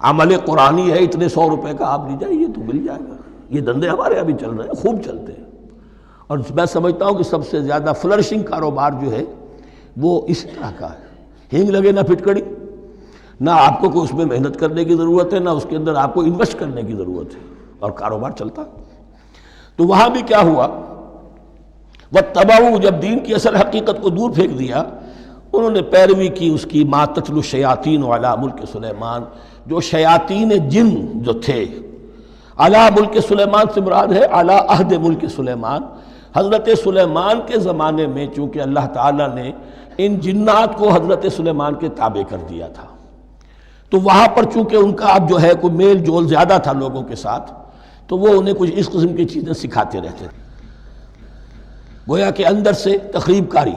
عمل قرآنی ہے، اتنے 100 روپے کا آپ لے جائیے تو مل جائے گا۔ یہ دندے ہمارے ابھی چل رہے ہیں، خوب چلتے ہیں، اور میں سمجھتا ہوں کہ سب سے زیادہ فلرشنگ کاروبار جو ہے وہ اس طرح کا ہے۔ ہینگ لگے نہ پھٹکڑی، نہ آپ کو کوئی اس میں محنت کرنے کی ضرورت ہے، نہ اس کے اندر آپ کو انویسٹ کرنے کی ضرورت ہے، اور کاروبار چلتا۔ تو وہاں بھی کیا ہوا، وَاتَّبَعُوا، جب دین کی اصل حقیقت کو دور پھینک دیا، انہوں نے پیروی کی اس کی، مَا تَتْلُو الشَّيَاطِينُ عَلَىٰ مُلْكِ سُلَيْمَانَ، جو شیاطین جن جو تھے، عَلَىٰ مُلْكِ سُلَيْمَانَ سے مراد ہے عَلَىٰ عہد ملک سلیمان، حضرت سلیمان کے زمانے میں چونکہ اللہ تعالیٰ نے ان جنات کو حضرت سلیمان کے تابع کر دیا تھا، تو وہاں پر چونکہ ان کا اب جو ہے کوئی میل جول زیادہ تھا لوگوں کے ساتھ، تو وہ انہیں کچھ اس قسم کی چیزیں سکھاتے رہتے تھے، گویا کہ اندر سے تخریب کاری۔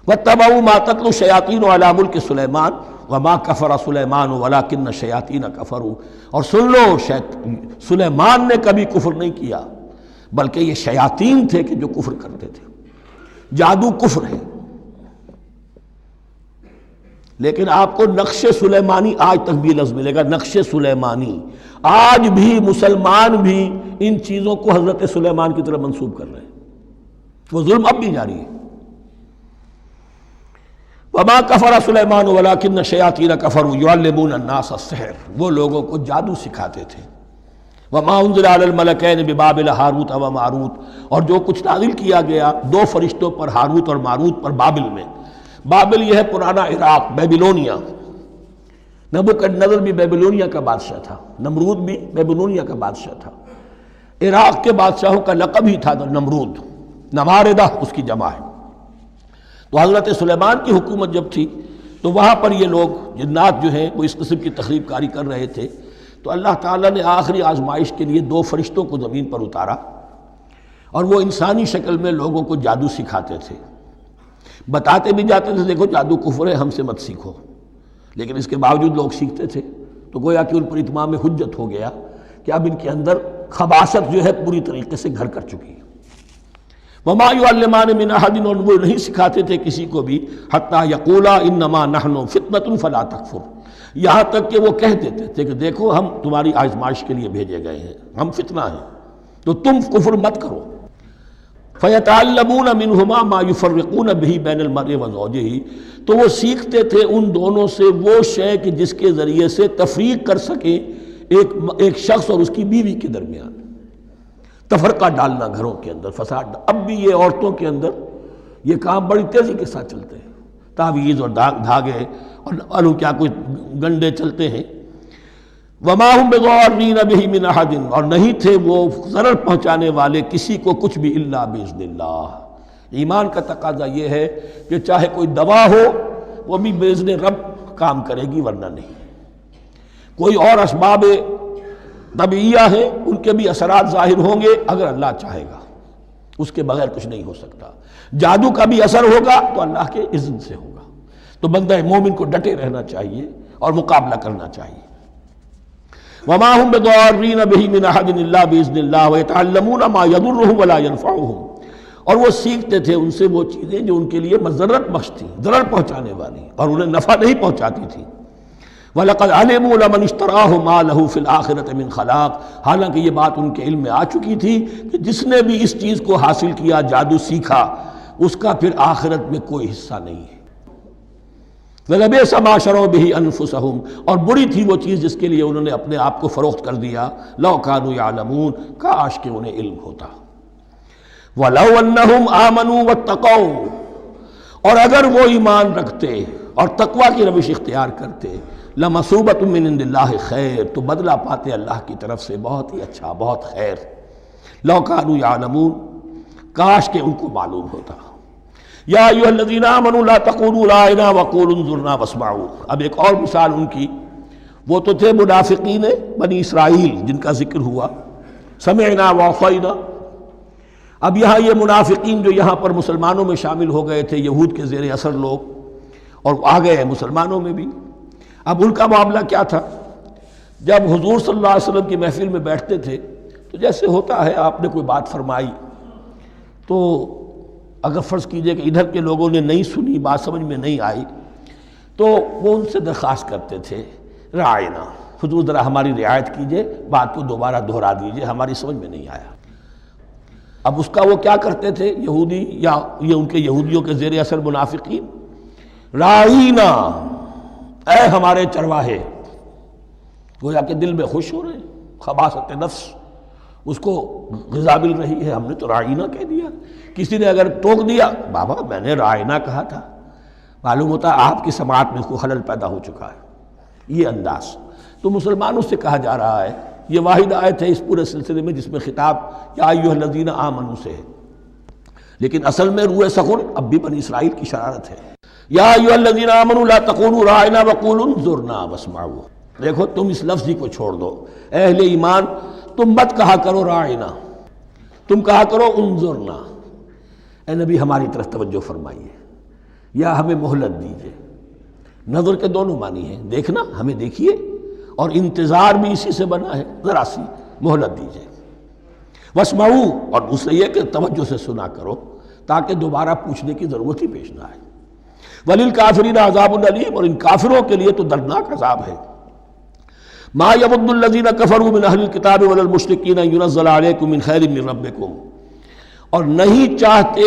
وَاتَّبَعُوا مَا تَتْلُو الشَّيَاطِينُ عَلَىٰ مُلْكِ سُلَيْمَانَ وَمَا كَفَرَ سُلَيْمَانُ وَلَٰكِنَّ الشَّيَاطِينَ كَفَرُوا، اور سن لو، سلیمان نے کبھی کفر نہیں کیا، بلکہ یہ شیاطین تھے کہ جو کفر کرتے تھے۔ جادو کفر ہے، لیکن آپ کو نقش سلیمانی آج تک بھی لفظ ملے گا، نقش سلیمانی، آج بھی مسلمان بھی ان چیزوں کو حضرت سلیمان کی طرف منسوب کر رہے ہیں، وہ ظلم اب بھی جاری ہے۔ وَمَا كَفَرَ سُلَيْمَانُ وَلَٰكِنَّ الشَّيَاطِينَ كَفَرُوا يُعَلِّمُونَ النَّاسَ السِّحْرَ، وہ لوگوں کو جادو سکھاتے تھے۔ وَمَا أُنزِلَ عَلَى الْمَلَكَيْنِ بِبَابِلَ هاروت وَمَاروت، اور جو کچھ نازل کیا گیا 2 فرشتوں پر، ہاروت اور ماروت پر، بابل میں۔ بابل یہ ہے پرانا عراق، بیبلونیا۔ نبوکدنضر بھی بیبلونیا کا بادشاہ تھا، نمرود بھی بیبلونیا کا بادشاہ تھا۔ عراق کے بادشاہوں کا لقب ہی تھا نمرود، نماردہ اس کی جمع ہے۔ تو حضرت سلیمان کی حکومت جب تھی تو وہاں پر یہ لوگ جنات جو ہیں وہ اس قسم کی تخریب کاری کر رہے تھے، تو اللہ تعالیٰ نے آخری آزمائش کے لیے 2 فرشتوں کو زمین پر اتارا، اور وہ انسانی شکل میں لوگوں کو جادو سکھاتے تھے، بتاتے بھی جاتے تھے دیکھو جادو کفر ہے، ہم سے مت سیکھو، لیکن اس کے باوجود لوگ سیکھتے تھے، تو گویا کہ ان پر اتمام حجت ہو گیا کہ اب ان کے اندر خباثت جو ہے پوری طریقے سے گھر کر چکی ہے۔ وَمَا يُعَلِّمَانِ مِنْ أَحَدٍ، اور وہ نہیں سکھاتے تھے کسی کو بھی، حَتَّى يَقُولَا إِنَّمَا نَحْنُ فِتْنَةٌ فَلَا تَكْفُرْ، یہاں تک کہ وہ کہہ دیتے تھے کہ دیکھو ہم تمہاری آزمائش کے لیے بھیجے گئے ہیں، ہم فتنہ ہیں، تو تم کفر مت کرو۔ فَيَتَعَلَّمُونَ مِنْهُمَا مَا يُفَرِّقُونَ بِهِ بَيْنَ الْمَرْءِ وَزَوْجِهِ، تو وہ سیکھتے تھے ان دونوں سے وہ شے کہ جس کے ذریعے سے تفریق کر سکیں ایک شخص اور اس کی بیوی کے درمیان، تفرقہ ڈالنا گھروں کے اندر، فساد۔ اب بھی یہ عورتوں کے اندر یہ کام بڑی تیزی کے ساتھ چلتے ہیں، تعویذ اور دھاگے اور کیا کوئی گنڈے چلتے ہیں۔ وَمَا هُمْ بِضَارِّينَ بِهِ مِنْ أَحَدٍ، اور نہیں تھے وہ ضرر پہنچانے والے کسی کو کچھ بھی، إِلَّا بِإِذْنِ اللَّهِ۔ ایمان کا تقاضا یہ ہے کہ چاہے کوئی دوا ہو وہ بھی بِإِذْنِ رب کام کرے گی، ورنہ نہیں۔ کوئی اور اسباب طبیعیہ ہیں، ان کے بھی اثرات ظاہر ہوں گے اگر اللہ چاہے گا، اس کے بغیر کچھ نہیں ہو سکتا۔ جادو کا بھی اثر ہوگا تو اللہ کے اذن سے ہوگا۔ تو بندہ مومن کو ڈٹے رہنا چاہیے اور مقابلہ کرنا چاہیے۔ وما هم بضارین بہ من احد الا باذن اللہ ویتعلمون ما یضرهم ولا ينفعهم، اور وہ سیکھتے تھے ان سے وہ چیزیں جو ان کے لیے مضرت بخش تھیں، ضرر پہنچانے والی، اور انہیں نفع نہیں پہنچاتی تھی۔ وَلَقَدْ عَلِمُوا لَمَنِ اشْتَرَاهُ مَا لَهُ فِي الْآخِرَةِ مِنْ خَلَاقٍ، حالانکہ یہ بات ان کے علم میں آ چکی تھی کہ جس نے بھی اس چیز کو حاصل کیا، جادو سیکھا، اس کا پھر آخرت میں کوئی حصہ نہیں ہے۔ وَلَبِئْسَ مَا شَرَوْا بِهِ أَنفُسَهُمْ، اور بری تھی وہ چیز جس کے لیے انہوں نے اپنے آپ کو فروخت کر دیا، لَوْ كَانُوا يَعْلَمُونَ، کاش کہ انہیں علم ہوتا۔ وَلَوْ أَنَّهُمْ آمَنُوا وَاتَّقَوْا، اور اگر وہ ایمان رکھتے اور تقوی کی روش اختیار کرتے، لَمَثُوبَةٌ مِّنْ عِندِ اللَّهِ خَيْرٌ، تو بدلہ پاتے اللہ کی طرف سے بہت ہی اچھا، بہت خیر۔ لَوْ كَانُوا يَعْلَمُونَ، کاش کہ ان کو معلوم ہوتا۔ یا ایھا الذین آمنوا لا تقولوا رائنا وقولوا انظرنا واسمعوا، اب ایک اور مثال ان کی، وہ تو تھے منافقین بنی اسرائیل جن کا ذکر ہوا، سمعنا وعصینا۔ اب یہاں یہ منافقین جو یہاں پر مسلمانوں میں شامل ہو گئے تھے، یہود کے زیر اثر لوگ، اور آ گئے ہیں مسلمانوں میں بھی۔ اب ان کا معاملہ کیا تھا؟ جب حضور صلی اللہ علیہ وسلم کی محفل میں بیٹھتے تھے تو جیسے ہوتا ہے، آپ نے کوئی بات فرمائی تو اگر فرض کیجئے کہ ادھر کے لوگوں نے نہیں سنی، بات سمجھ میں نہیں آئی، تو وہ ان سے درخواست کرتے تھے رعاینا، حضور ذرا ہماری رعایت کیجئے، بات کو دوبارہ دہرا دیجئے، ہماری سمجھ میں نہیں آیا۔ اب اس کا وہ کیا کرتے تھے یہودی، یا یہ ان کے یہودیوں کے زیر اثر منافقین، رعاینا، اے ہمارے چرواہے، گویا کہ دل میں خوش ہو رہے ہیں، خباثت نفس اس کو غذا مل رہی ہے، ہم نے تو رعاینا کہہ دیا۔ کسی نے اگر ٹوک دیا، بابا میں نے رعاینا کہا تھا، معلوم ہوتا ہے آپ کی سماعت میں کوئی خلل پیدا ہو چکا ہے، یہ انداز۔ تو مسلمانوں سے کہا جا رہا ہے، یہ واحد آیت ہے اس پورے سلسلے میں جس میں خطاب یا ایھا الذین آمنوا سے ہے، لیکن اصل میں روح سخن اب بھی بنی اسرائیل کی شرارت ہے۔ یا ایھا الذین آمنوا لا تقولوا رعاینا وقولوا انظرنا واسمعوا، دیکھو تم اس لفظ کو چھوڑ دو، اے اہل ایمان تم مت کہا کرو رعاینا، تم کہا کرو انظرنا، اے نبی ہماری طرف توجہ فرمائیے، یا ہمیں مہلت دیجیے۔ نظر کے دونوں معنی ہیں، دیکھنا، ہمیں دیکھیے، اور انتظار بھی اسی سے بنا ہے، ذرا سی مہلت دیجیے۔ واسمعوا، اور دوسرے یہ کہ توجہ سے سنا کرو تاکہ دوبارہ پوچھنے کی ضرورت ہی پیش نہ آئے۔ وللکافرین عذاب علیم، اور ان کافروں کے لیے تو دردناک عذاب ہے۔ ما یود الذین کفروا من اہل الکتاب ولا المشرکین ان ینزل علیکم من خیر من ربکم، اور نہیں چاہتے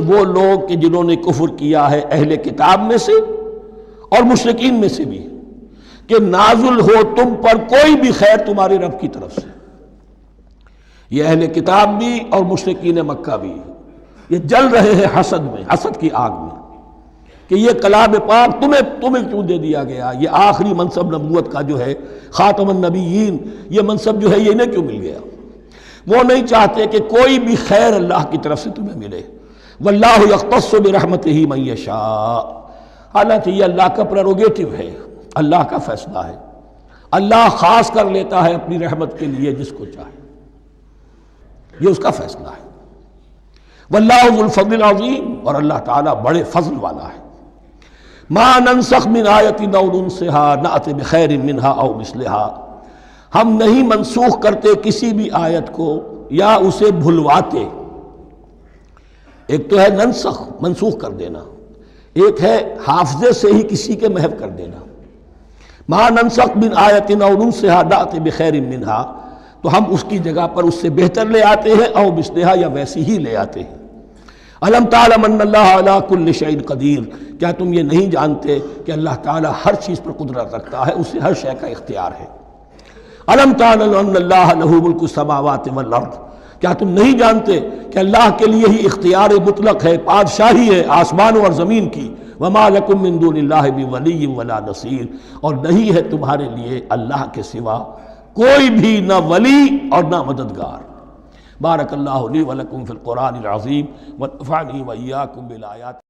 وہ لوگ کہ جنہوں نے کفر کیا ہے اہل کتاب میں سے اور مشرکین میں سے بھی، کہ نازل ہو تم پر کوئی بھی خیر تمہارے رب کی طرف سے۔ یہ اہل کتاب بھی اور مشرکین مکہ بھی، یہ جل رہے ہیں حسد میں، حسد کی آگ میں، کہ یہ کلام پاک تمہیں کیوں دے دیا گیا، یہ آخری منصب نبوت کا جو ہے، خاتم النبیین، یہ منصب جو ہے یہ انہیں کیوں مل گیا؟ وہ نہیں چاہتے کہ کوئی بھی خیر اللہ کی طرف سے تمہیں ملے۔ واللہ یختص برحمتہ من یشاء، حالانکہ یہ اللہ کا پریروگیٹو ہے، اللہ کا فیصلہ ہے، اللہ خاص کر لیتا ہے اپنی رحمت کے لیے جس کو چاہے، یہ اس کا فیصلہ ہے۔ واللہ ذو الفضل العظیم، اور اللہ تعالیٰ بڑے فضل والا ہے۔ ما ننسخ من آیت او ننسها نأت بخیر منہا او مثلہا، ہم نہیں منسوخ کرتے کسی بھی آیت کو یا اسے بھلواتے۔ ایک تو ہے ننسخ، منسوخ کر دینا، ایک ہے حافظے سے ہی کسی کے محو کر دینا۔ ما ننسخ من آیت او ننسها نأت بخیر منہا، تو ہم اس کی جگہ پر اس سے بہتر لے آتے ہیں، او مثلہا، یا ویسی ہی لے آتے ہیں۔ الم تعلم ان اللہ علی کل شیء قدیر، کیا تم یہ نہیں جانتے کہ اللہ تعالیٰ ہر چیز پر قدرت رکھتا ہے، اسے ہر شے کا اختیار ہے۔ الم تعلم ان اللہ لہ ملک السماوات والارض، کیا تم نہیں جانتے کہ اللہ کے لیے ہی اختیار مطلق ہے، بادشاہی ہے آسمانوں اور زمین کی۔ وما لکم من دون اللہ من ولی ولا نصیر، اور نہیں ہے تمہارے لیے اللہ کے سوا کوئی بھی نہ ولی اور نہ مددگار۔ بارک اللہ لی ولکم فی القرآن العظیم ونفعنی وإیاکم بالآیات۔